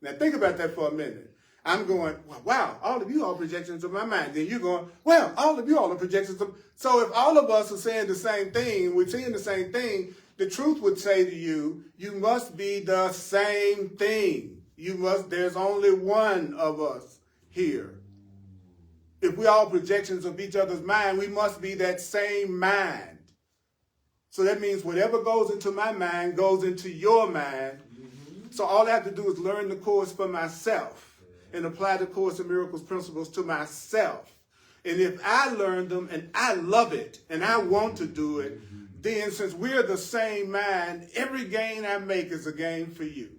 Now think about that for a minute. I'm going, wow, all of you are projections of my mind. Then you're going, well, all of you all are projections of. So if all of us are saying the same thing, we're seeing the same thing, the truth would say to you, you must be the same thing. There's only one of us here. If we all projections of each other's mind, we must be that same mind. So that means whatever goes into my mind goes into your mind. So all I have to do is learn the Course for myself and apply the Course in Miracles principles to myself. And if I learn them and I love it and I want to do it, then since we're the same mind, every gain I make is a gain for you.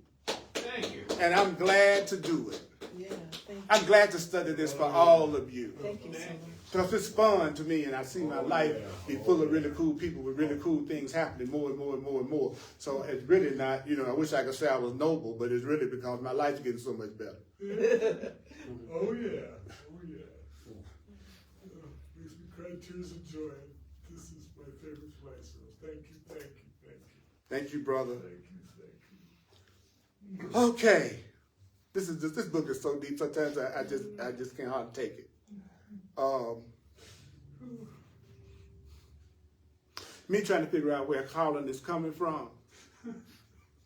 Thank you. And I'm glad to do it. Yeah, thank you. I'm glad to study this for all of you. Thank you so much. Because it's fun to me, and I see my life be full of really cool people with really cool things happening more and more and more and more. So it's really not, I wish I could say I was noble, but it's really because my life's getting so much better. Oh yeah. Makes me cry tears of joy. This is my favorite place. So thank you. Thank you, brother. Thank you. Okay. This book is so deep. Sometimes I just can't hardly take it. Me trying to figure out where Harlan is coming from.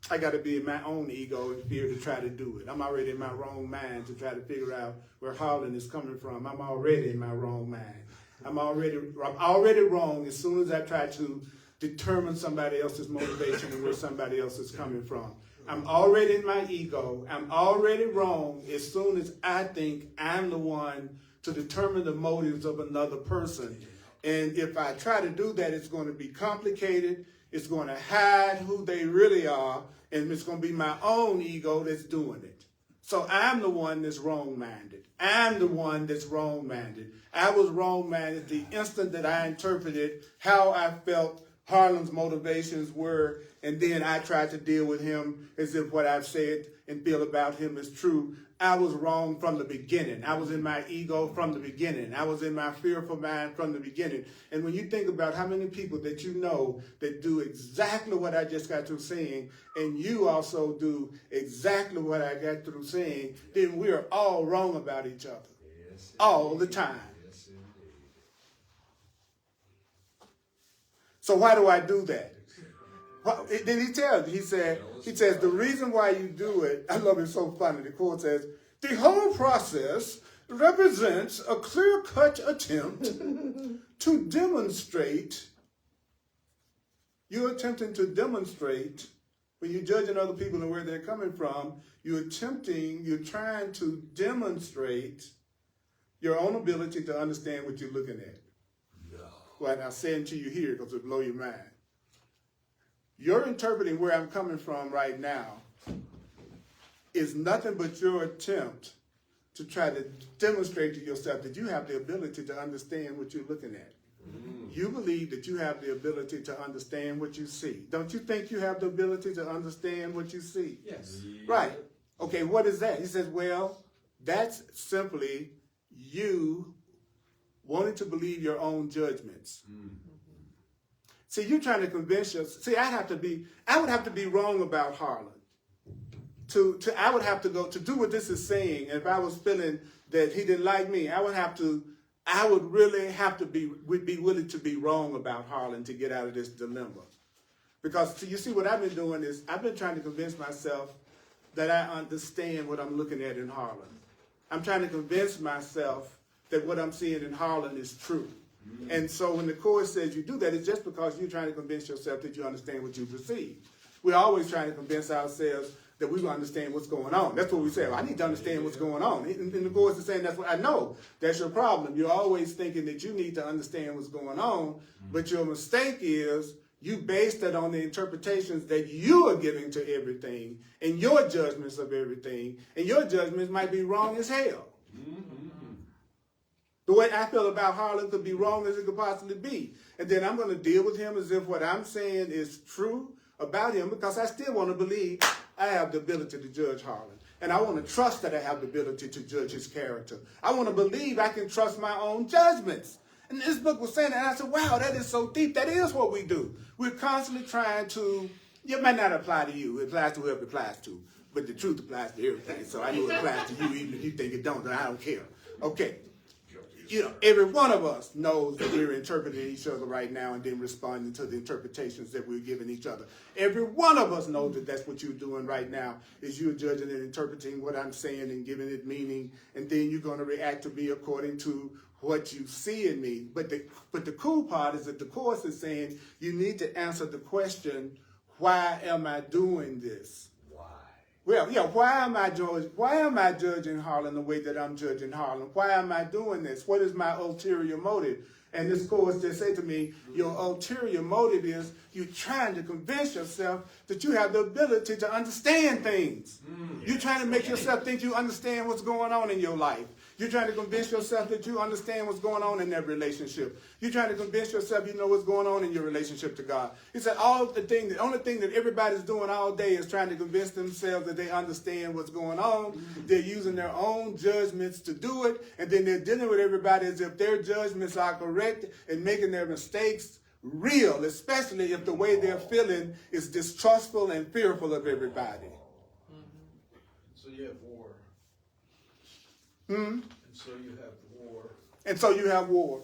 I got to be in my own ego and fear to try to do it. I'm already in my wrong mind to try to figure out where Harlan is coming from. I'm already in my wrong mind. I'm already wrong as soon as I try to determine somebody else's motivation and where somebody else is coming from. I'm already in my ego. I'm already wrong as soon as I think I'm the one to determine the motives of another person. And if I try to do that, it's going to be complicated. It's going to hide who they really are. And it's going to be my own ego that's doing it. So I'm the one that's wrong-minded. I'm the one that's wrong-minded. I was wrong-minded the instant that I interpreted how I felt Harlan's motivations were, and then I tried to deal with him as if what I've said and feel about him is true. I was wrong from the beginning. I was in my ego from the beginning. I was in my fearful mind from the beginning. And when you think about how many people that you know that do exactly what I just got through saying, and you also do exactly what I got through saying, then we are all wrong about each other. Yes, all the time. Yes, indeed. So why do I do that? Then he tells me, he says, the reason why you do it, I love it so funny. The quote says, the whole process represents a clear-cut attempt to demonstrate. You're attempting to demonstrate, when you're judging other people and where they're coming from, you're trying to demonstrate your own ability to understand what you're looking at. No. Well, I'll say it to you here because it'll blow your mind. You're interpreting where I'm coming from right now is nothing but your attempt to try to demonstrate to yourself that you have the ability to understand what you're looking at. You believe that you have the ability to understand what you see. Don't you think you have the ability to understand what you see? Yes. Right. Okay, what is that? He says, well, that's simply you wanting to believe your own judgments. See, you're trying to convince us. See, I would have to be wrong about Harlan. I would have to go to do what this is saying. And if I was feeling that he didn't like me, I would really have to be willing to be wrong about Harlan to get out of this dilemma. Because you see, what I've been doing is I've been trying to convince myself that I understand what I'm looking at in Harlan. I'm trying to convince myself that what I'm seeing in Harlan is true. And so when the Course says you do that, it's just because you're trying to convince yourself that you understand what you perceive. We're always trying to convince ourselves that we understand what's going on. That's what we say. Well, I need to understand what's going on. And the Course is saying that's what I know. That's your problem. You're always thinking that you need to understand what's going on, but your mistake is you based it on the interpretations that you are giving to everything and your judgments of everything, and your judgments might be wrong as hell. The way I feel about Harlan could be wrong as it could possibly be. And then I'm going to deal with him as if what I'm saying is true about him, because I still want to believe I have the ability to judge Harlan. And I want to trust that I have the ability to judge his character. I want to believe I can trust my own judgments. And this book was saying that, and I said, wow, that is so deep. That is what we do. We're constantly trying to It might not apply to you. It applies to whoever it applies to. But the truth applies to everything. So I know it applies to you, even if you think it don't. I don't care. Okay. Every one of us knows that we're interpreting each other right now and then responding to the interpretations that we're giving each other. Every one of us knows that that's what you're doing right now, is you're judging and interpreting what I'm saying and giving it meaning, and then you're going to react to me according to what you see in me. But the cool part is that the Course is saying you need to answer the question, why am I doing this? Well, yeah, why am I judging Harlan the way that I'm judging Harlan? Why am I doing this? What is my ulterior motive? And this Course just said to me, your ulterior motive is you're trying to convince yourself that you have the ability to understand things. You're trying to make yourself think you understand what's going on in your life. You're trying to convince yourself that you understand what's going on in that relationship. You're trying to convince yourself you know what's going on in your relationship to God. He said the only thing that everybody's doing all day is trying to convince themselves that they understand what's going on. They're using their own judgments to do it, and then they're dealing with everybody as if their judgments are correct and making their mistakes real, especially if the way they're feeling is distrustful and fearful of everybody. So you have war. Hmm? And so you have war. And so you have war.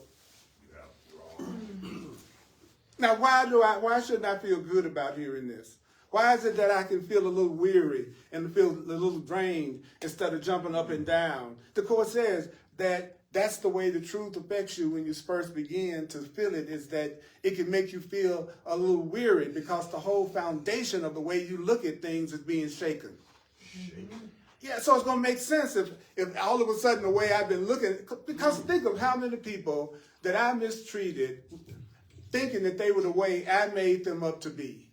Now, why shouldn't I feel good about hearing this? Why is it that I can feel a little weary and feel a little drained instead of jumping up and down? The Course says that that's the way the truth affects you when you first begin to feel it, is that it can make you feel a little weary because the whole foundation of the way you look at things is being shaken. Yeah, so it's going to make sense if all of a sudden the way I've been looking, because think of how many people that I mistreated thinking that they were the way I made them up to be.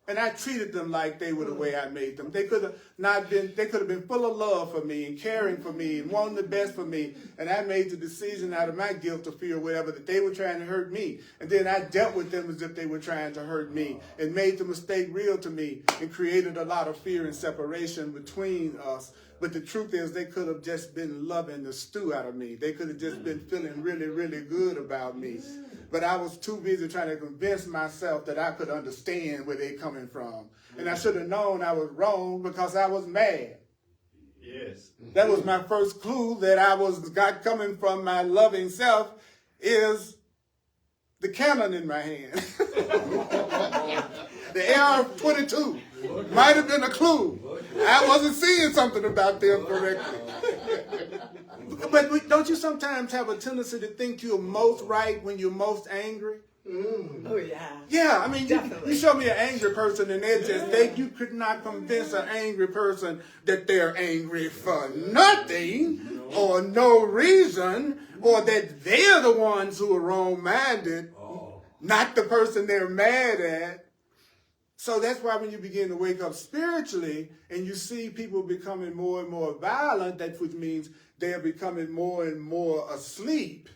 And I treated them like they were the way I made them. They could have been full of love for me and caring for me and wanting the best for me. And I made the decision out of my guilt or fear or whatever that they were trying to hurt me. And then I dealt with them as if they were trying to hurt me and made the mistake real to me and created a lot of fear and separation between us. But the truth is they could have just been loving the stew out of me. They could have just been feeling really, really good about me. But I was too busy trying to convince myself that I could understand where they're coming from. And I should have known I was wrong because I was mad. Yes. That was my first clue that I was God coming from my loving self, is the cannon in my hand. The AR-22 might have been a clue. I wasn't seeing something about them correctly. But don't you sometimes have a tendency to think you're most right when you're most angry? Oh, yeah. Yeah, I mean, Definitely. you show me an angry person and you could not convince an angry person that they're angry for nothing or no reason, or that they're the ones who are wrong-minded, not the person they're mad at. So that's why when you begin to wake up spiritually and you see people becoming more and more violent, that which means they're becoming more and more asleep.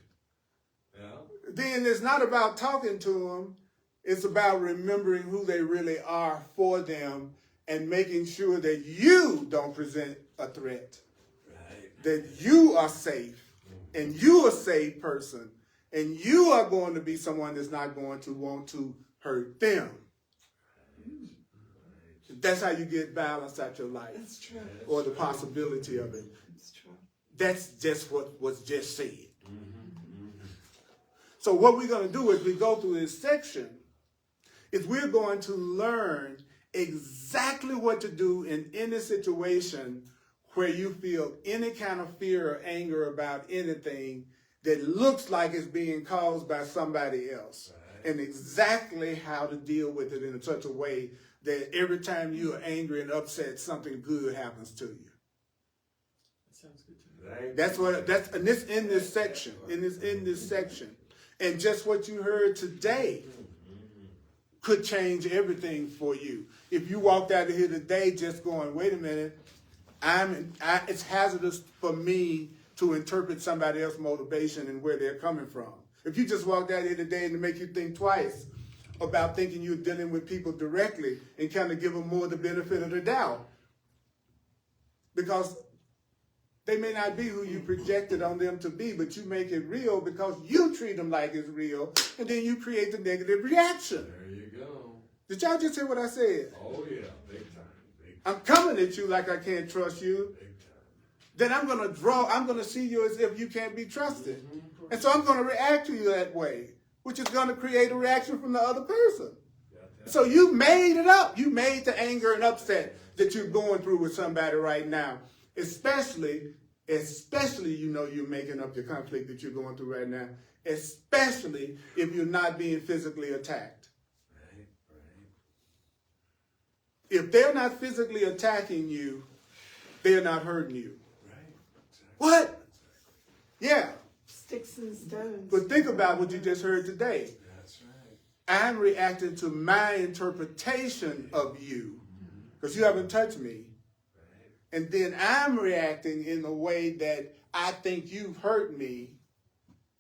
Then it's not about talking to them. It's about remembering who they really are for them and making sure that you don't present a threat. Right. That you are safe and you are a safe person and you are going to be someone that's not going to want to hurt them. That's how you get balance out your life. That's true. Or the possibility of it. That's true. That's just what was just said. So what we're going to do as we go through this section is we're going to learn exactly what to do in any situation where you feel any kind of fear or anger about anything that looks like it's being caused by somebody else. Right. And exactly how to deal with it in such a way that every time you are angry and upset, something good happens to you. That sounds good to me. Right. In this section. And just what you heard today could change everything for you. If you walked out of here today just going, wait a minute, it's hazardous for me to interpret somebody else's motivation and where they're coming from. If you just walked out of here today and to make you think twice about thinking you're dealing with people directly and kind of give them more the benefit of the doubt. Because they may not be who you projected on them to be, but you make it real because you treat them like it's real, and then you create the negative reaction. There you go. Did y'all just hear what I said? Oh, yeah, big time, big I'm coming at you like I can't trust you. time. Then I'm going to see you as if you can't be trusted. And so I'm going to react to you that way, which is going to create a reaction from the other person. So you made it up. You made the anger and upset that you're going through with somebody right now. Especially you know you're making up the conflict that you're going through right now. Especially if you're not being physically attacked. Right, right. If they're not physically attacking you, they're not hurting you. Right. Exactly. What? Yeah. Sticks and stones. But think about what you just heard today. That's right. I'm reacting to my interpretation of you because you haven't touched me. Right. And then I'm reacting in a way that I think you've hurt me.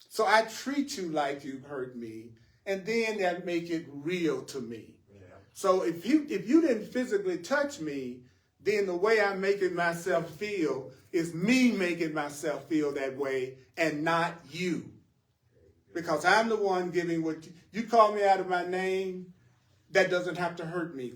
So I treat you like you've hurt me. And then that make it real to me. Yeah. So if you didn't physically touch me, then the way I'm making myself feel is me making myself feel that way and not you. Because I'm the one giving what you call me out of my name, that doesn't have to hurt me.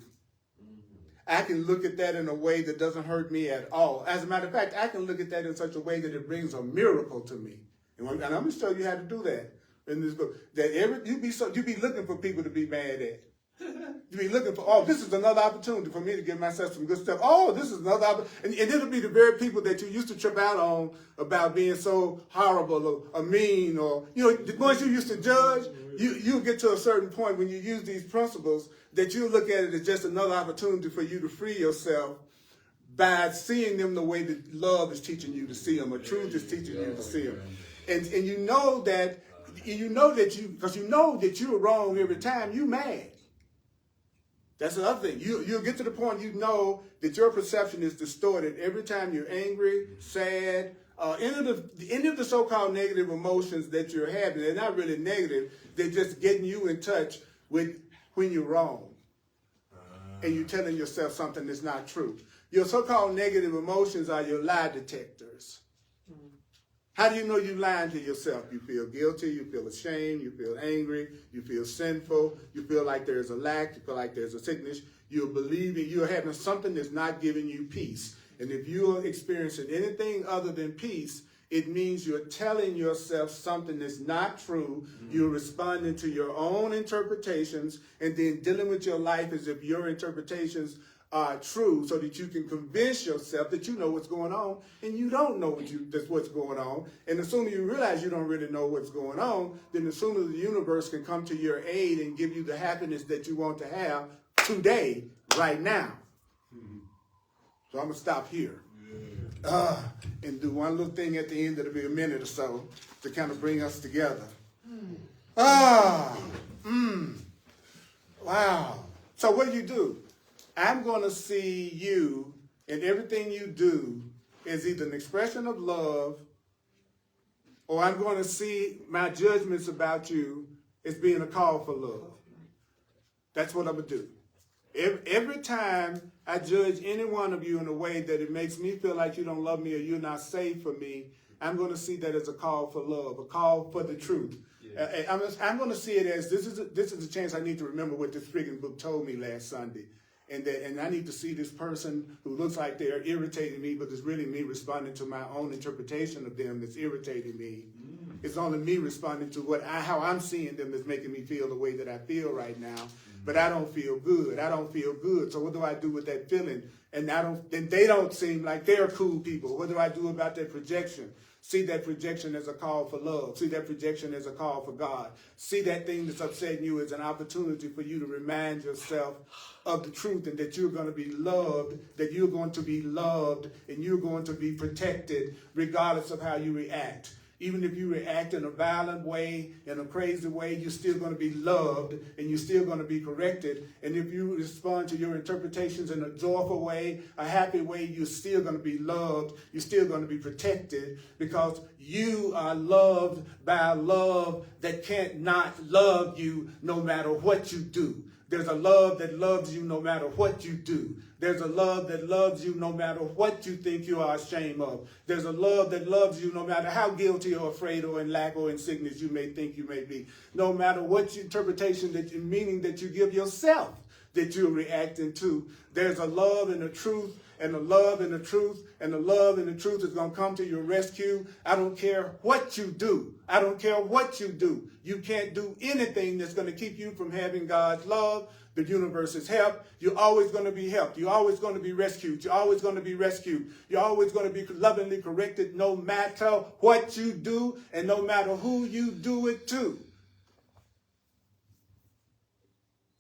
I can look at that in a way that doesn't hurt me at all. As a matter of fact, I can look at that in such a way that it brings a miracle to me. And I'm going to show you how to do that in this book. That you be looking for people to be mad at. You be looking for, oh, this is another opportunity for me to give myself some good stuff. Oh, this is another opportunity. And it'll be the very people that you used to trip out on about being so horrible or mean or, the ones you used to judge, you'll get to a certain point when you use these principles that you'll look at it as just another opportunity for you to free yourself by seeing them the way that love is teaching you to see them or truth is teaching you to see them. And you know that because you know that you're wrong every time you mad. That's the other thing. You'll get to the point you know that your perception is distorted every time you're angry, sad, any of the so-called negative emotions that you're having. They're not really negative. They're just getting you in touch with when you're wrong. And you're telling yourself something that's not true. Your so-called negative emotions are your lie detectors. How do you know you're lying to yourself? You feel guilty, you feel ashamed, you feel angry, you feel sinful, you feel like there's a lack, you feel like there's a sickness. You're believing, you're having something that's not giving you peace. And if you're experiencing anything other than peace, it means you're telling yourself something that's not true. You're responding to your own interpretations and then dealing with your life as if your interpretations are true so that you can convince yourself that you know what's going on and you don't know what's going on. And the sooner you realize you don't really know what's going on, then the sooner the universe can come to your aid and give you the happiness that you want to have today, right now. So I'm going to stop here. And do one little thing at the end that'll be a minute or so to kind of bring us together. Wow. So what do? I'm going to see you and everything you do as either an expression of love or I'm going to see my judgments about you as being a call for love. That's what I'm going to do. Every time I judge any one of you in a way that it makes me feel like you don't love me or you're not safe for me, I'm going to see that as a call for love, a call for the truth. I'm going to see it as this is a chance I need to remember what this freaking book told me last Sunday. And I need to see this person who looks like they're irritating me, but it's really me responding to my own interpretation of them that's irritating me. It's only me responding to how I'm seeing them that's making me feel the way that I feel right now. But I don't feel good. I don't feel good. So what do I do with that feeling? And they don't seem like they're cool people. What do I do about that projection? See that projection as a call for love. See that projection as a call for God. See that thing that's upsetting you as an opportunity for you to remind yourself of the truth and that you're going to be loved, and you're going to be protected regardless of how you react. Even if you react in a violent way, in a crazy way, you're still going to be loved and you're still going to be corrected. And if you respond to your interpretations in a joyful way, a happy way, you're still going to be loved. You're still going to be protected because you are loved by a love that can't not love you no matter what you do. There's a love that loves you no matter what you do. There's a love that loves you no matter what you think you are ashamed of. There's a love that loves you no matter how guilty or afraid or in lack or in sickness you may think you may be. No matter what interpretation meaning that you give yourself that you're reacting to. There's a love and a truth, and the love and the truth, and the love and the truth is going to come to your rescue. I don't care what you do. I don't care what you do. You can't do anything that's going to keep you from having God's love, the universe's help. You're always going to be helped. You're always going to be rescued. You're always going to be rescued. You're always going to be lovingly corrected no matter what you do and no matter who you do it to.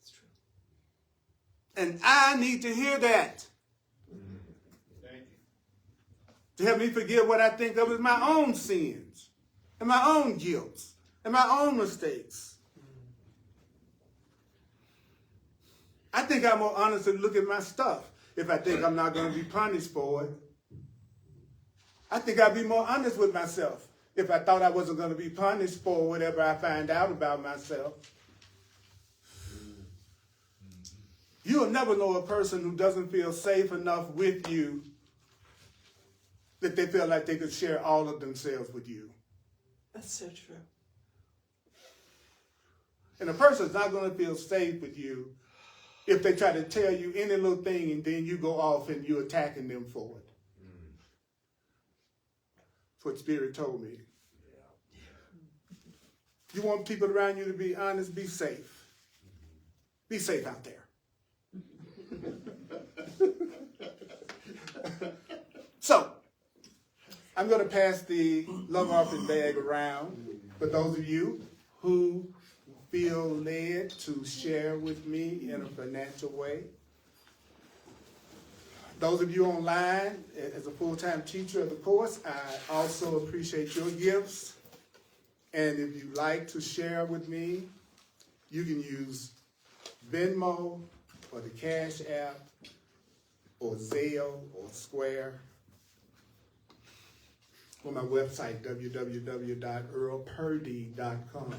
It's true. And I need to hear that Thank you. to help me forgive what I think of as my own sins and my own guilt and my own mistakes. I think I'm more honest to look at my stuff if I think I'm not going to be punished for it. I think I'd be more honest with myself if I thought I wasn't going to be punished for whatever I find out about myself. You'll never know a person who doesn't feel safe enough with you that they feel like they could share all of themselves with you. That's so true. And a person's not going to feel safe with you if they try to tell you any little thing and then you go off and you're attacking them for it. That's what Spirit told me. You want people around you to be honest, be safe. Be safe out there. So, I'm going to pass the love offering bag around for those of you who feel led to share with me in a financial way. Those of you online, as a full-time teacher of the course, I also appreciate your gifts. And if you'd like to share with me, you can use Venmo or the Cash App or Zelle or Square or my website, www.earlpurdy.com.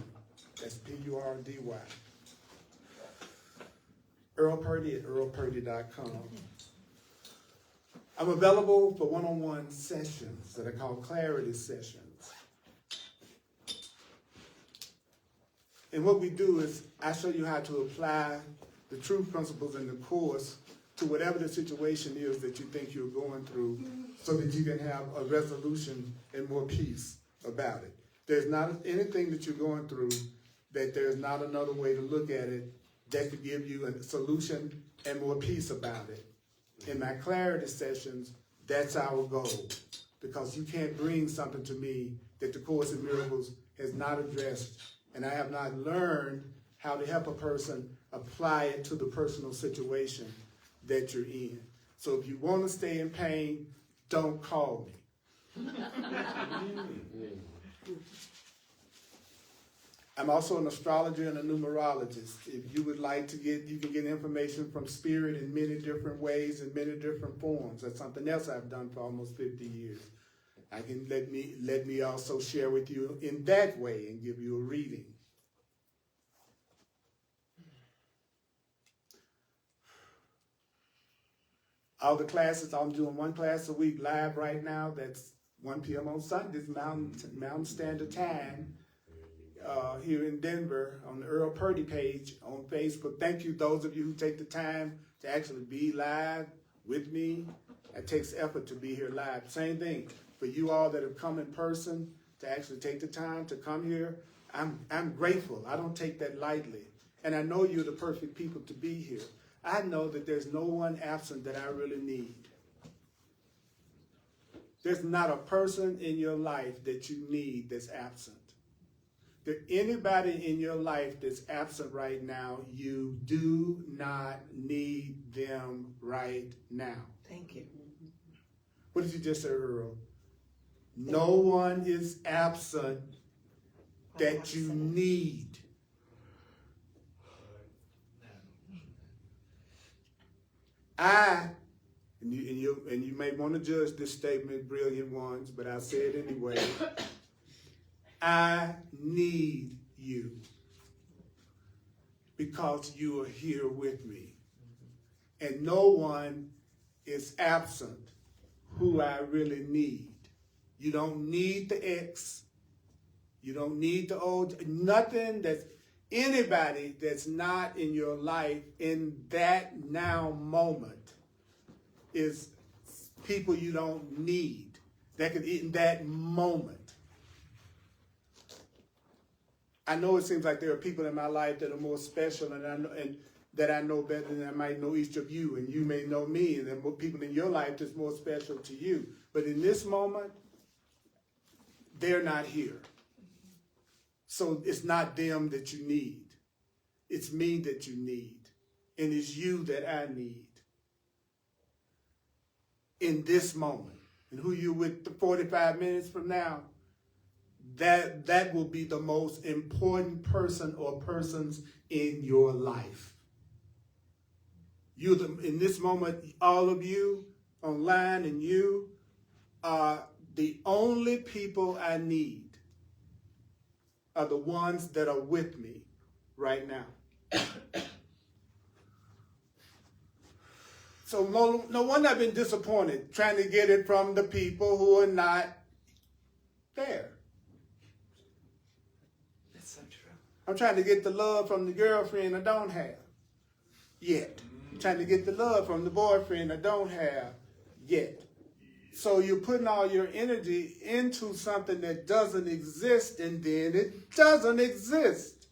That's P-U-R-D-Y. Earl Purdy at earlpurdy.com. I'm available for one-on-one sessions that are called clarity sessions. And what we do is I show you how to apply the truth principles in the course to whatever the situation is that you think you're going through so that you can have a resolution and more peace about it. There's not anything that you're going through that there's not another way to look at it that could give you a solution and more peace about it. In my clarity sessions, that's our goal, because you can't bring something to me that the Course in Miracles has not addressed, and I have not learned how to help a person apply it to the personal situation that you're in. So if you want to stay in pain, don't call me. I'm also an astrologer and a numerologist. If you would like to you can get information from Spirit in many different ways, in many different forms. That's something else I've done for almost 50 years. I can let me also share with you in that way and give you a reading. All the classes, I'm doing one class a week live right now. That's 1 p.m. on Sundays, Mountain Standard Time. Here in Denver on the Earl Purdy page on Facebook. Thank you, those of you who take the time to actually be live with me. It takes effort to be here live. Same thing for you all that have come in person to actually take the time to come here. I'm grateful. I don't take that lightly. And I know you're the perfect people to be here. I know that there's no one absent that I really need. There's not a person in your life that you need that's absent. If anybody in your life that's absent right now, you do not need them right now. Thank you. What did you just say, Earl? No one is absent that you need. And you may want to judge this statement, brilliant ones, but I'll say it anyway. I need you because you are here with me. And no one is absent who I really need. You don't need the ex. You don't need the old, nothing that's Anybody that's not in your life in that now moment is people you don't need that can in that moment. I know it seems like there are people in my life that are more special, and that I know better than I might know each of you, and you may know me, and there are more people in your life that's more special to you. But in this moment, they're not here. So it's not them that you need. It's me that you need. And it's you that I need. In this moment. And who you're with 45 minutes from now, that will be the most important person or persons in your life. In this moment, all of you online and you are the only people I need are the ones that are with me right now. So no wonder I've been disappointed trying to get it from the people who are not there. That's so true. I'm trying to get the love from the girlfriend I don't have yet. I'm trying to get the love from the boyfriend I don't have yet. So you're putting all your energy into something that doesn't exist, and then it doesn't exist.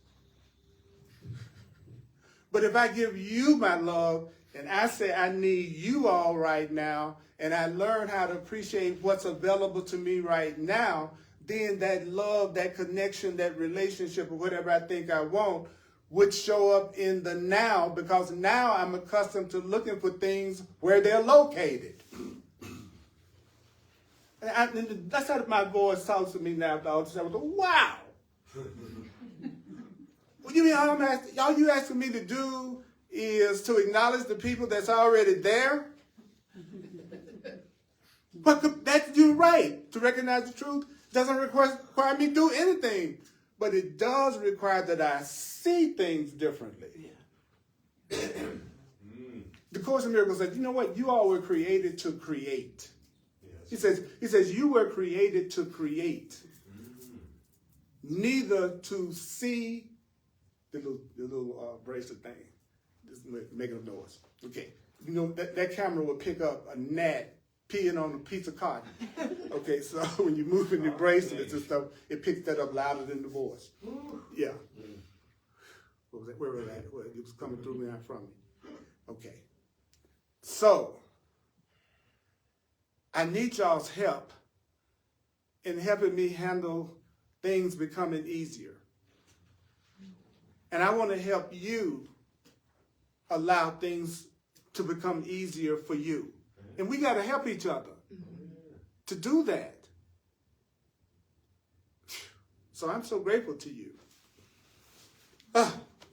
But if I give you my love, and I say I need you all right now, and I learn how to appreciate what's available to me right now, then that love, that connection, that relationship, or whatever I think I want, would show up in the now, because now I'm accustomed to looking for things where they're located. And that's how my voice talks to me now. All the time. I go, wow. Well, you mean all you asking me to do is to acknowledge the people that's already there? But that's you're right. To recognize the truth doesn't require me to do anything. But it does require that I see things differently. Yeah. The Course in Miracles says, you know what? You all were created to create. He says, you were created to create, neither to see the little bracelet thing, just making a noise. Okay, you know that camera will pick up a gnat peeing on a piece of cotton. Okay, so when you're moving the bracelets and stuff, it picks that up louder than the voice. Yeah. What was that? Where was that? Well, it was coming through me, not from me. Okay. So I need y'all's help in helping me handle things becoming easier. And I want to help you allow things to become easier for you. And we got to help each other to do that. So I'm so grateful to you.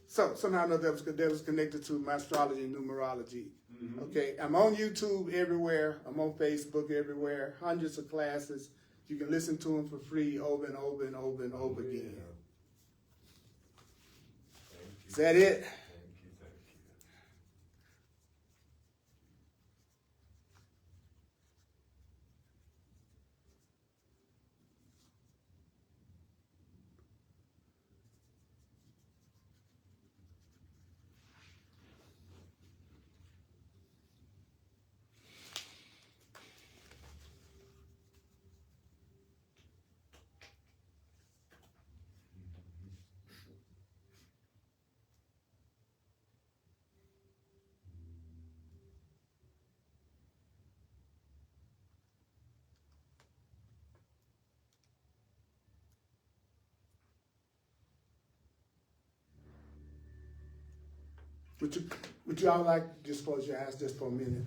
So somehow or another that was connected to my astrology and numerology. Okay, I'm on YouTube everywhere. I'm on Facebook everywhere. Hundreds of classes. You can listen to them for free over and over and over and over again. Is that it? Thank you. Would you all like to just close your eyes just for a minute?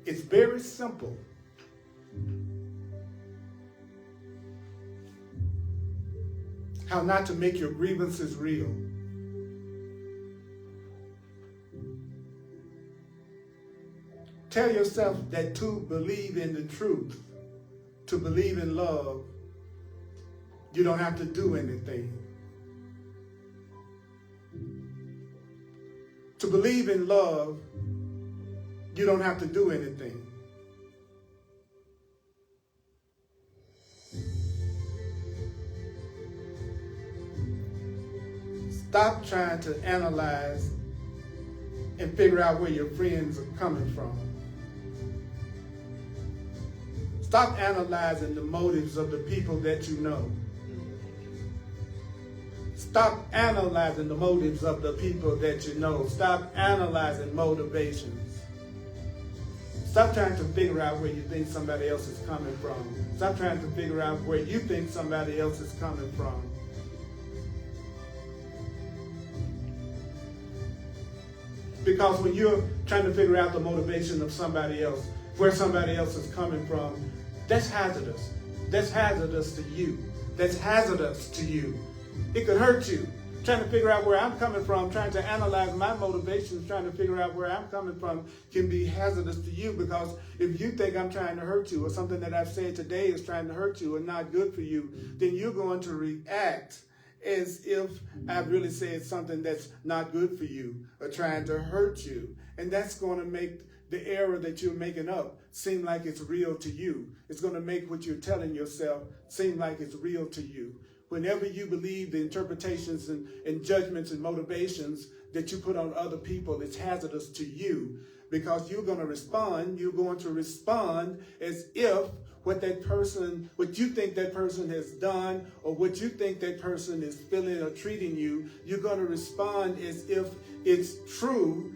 It's very simple. how not to make your grievances real. Tell yourself that to believe in the truth, to believe in love, you don't have to do anything. To believe in love, you don't have to do anything. Stop trying to analyze and figure out where your friends are coming from. Stop analyzing the motives of the people that you know. Stop analyzing the motives of the people that you know. Stop analyzing motivations. Stop trying to figure out where you think somebody else is coming from. Stop trying to figure out where you think somebody else is coming from. Because when you're trying to figure out the motivation of somebody else, where somebody else is coming from, that's hazardous. That's hazardous to you. That's hazardous to you. It could hurt you. Trying to figure out where I'm coming from, trying to analyze my motivations, trying to figure out where I'm coming from can be hazardous to you, because if you think I'm trying to hurt you, or something that I've said today is trying to hurt you and not good for you, then you're going to react as if I've really said something that's not good for you or trying to hurt you. And that's going to make the error that you're making up seem like it's real to you. It's going to make what you're telling yourself seem like it's real to you. Whenever you believe the interpretations and judgments and motivations that you put on other people, it's hazardous to you, because you're going to respond. You're going to respond as if what you think that person has done, or what you think that person is feeling or treating you, you're going to respond as if it's true,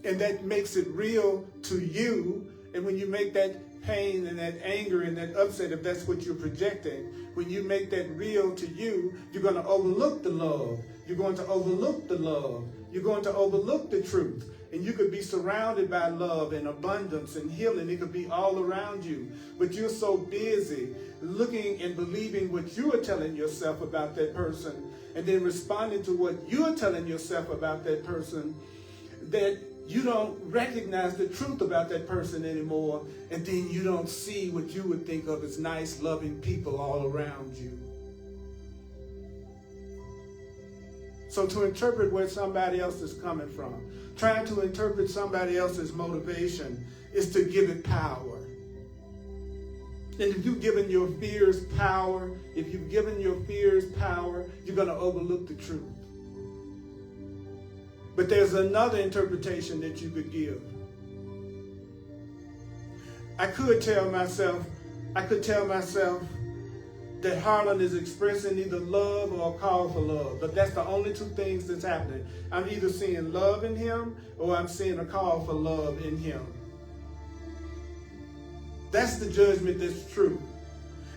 and that makes it real to you. And when you make that pain and that anger and that upset, if that's what you're projecting, when you make that real to you, you're going to overlook the love. You're going to overlook the love. You're going to overlook the truth. And you could be surrounded by love and abundance and healing. It could be all around you. But you're so busy looking and believing what you are telling yourself about that person, and then responding to what you're telling yourself about that person, that you don't recognize the truth about that person anymore, and then you don't see what you would think of as nice, loving people all around you. So to interpret where somebody else is coming from, trying to interpret somebody else's motivation, is to give it power. And if you've given your fears power, you're going to overlook the truth. But there's another interpretation that you could give. I could tell myself that Harlan is expressing either love or a call for love. But that's the only two things that's happening. I'm either seeing love in him, or I'm seeing a call for love in him. That's the judgment that's true.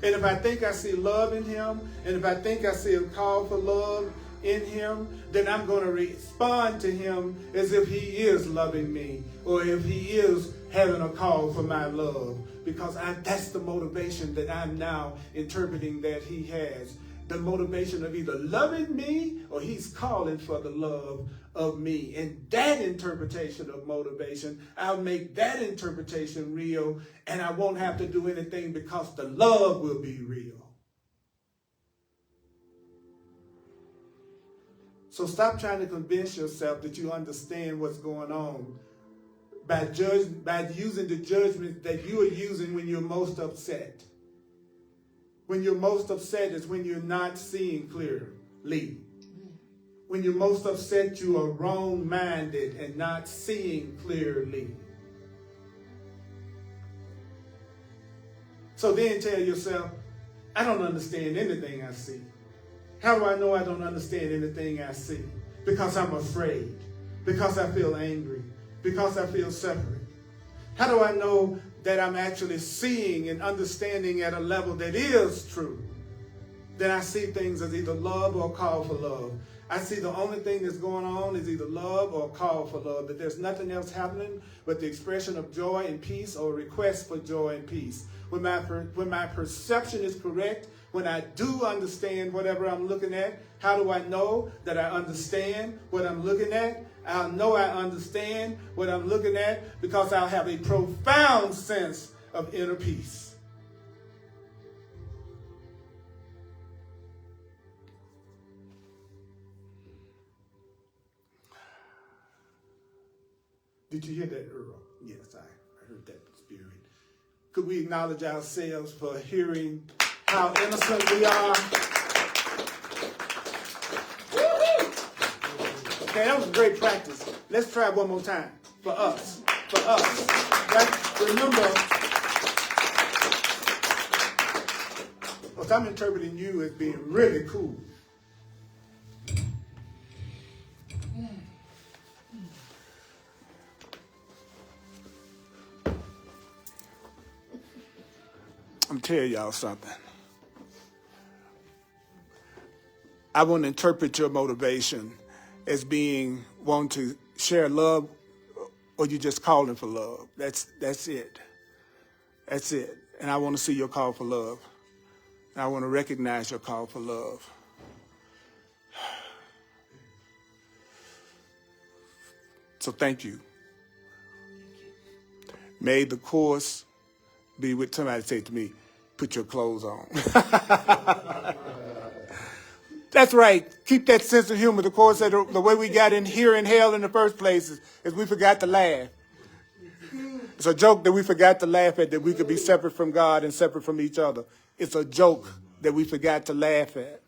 And if I think I see love in him, and if I think I see a call for love in him, then I'm going to respond to him as if he is loving me, or if he is having a call for my love, because that's the motivation that I'm now interpreting that he has. The motivation of either loving me, or he's calling for the love of me. And that interpretation of motivation, I'll make that interpretation real, and I won't have to do anything, because the love will be real. So stop trying to convince yourself that you understand what's going on by using the judgment that you are using when you're most upset. When you're most upset is when you're not seeing clearly. When you're most upset, you are wrong-minded and not seeing clearly. So then tell yourself, I don't understand anything I see. How do I know I don't understand anything I see? Because I'm afraid. Because I feel angry. Because I feel separate. How do I know that I'm actually seeing and understanding at a level that is true? Then I see things as either love or call for love. I see the only thing that's going on is either love or a call for love, that there's nothing else happening but the expression of joy and peace or a request for joy and peace. When my perception is correct, when I do understand whatever I'm looking at, how do I know that I understand what I'm looking at? I'll know I understand what I'm looking at because I'll have a profound sense of inner peace. Did you hear that, Earl? Yes, I heard that spirit. Could we acknowledge ourselves for hearing how innocent we are? Okay, that was a great practice. Let's try one more time. For us. For us. Right? Remember, because I'm interpreting you as being really cool. I'm telling y'all something. I want to interpret your motivation as being wanting to share love, or you just calling for love. That's it. That's it. And I want to see your call for love. And I want to recognize your call for love. So thank you. May the course be with somebody say to me, put your clothes on. That's right. Keep that sense of humor. The course said the way we got in here in hell in the first place is we forgot to laugh. It's a joke that we forgot to laugh at, that we could be separate from God and separate from each other. It's a joke that we forgot to laugh at.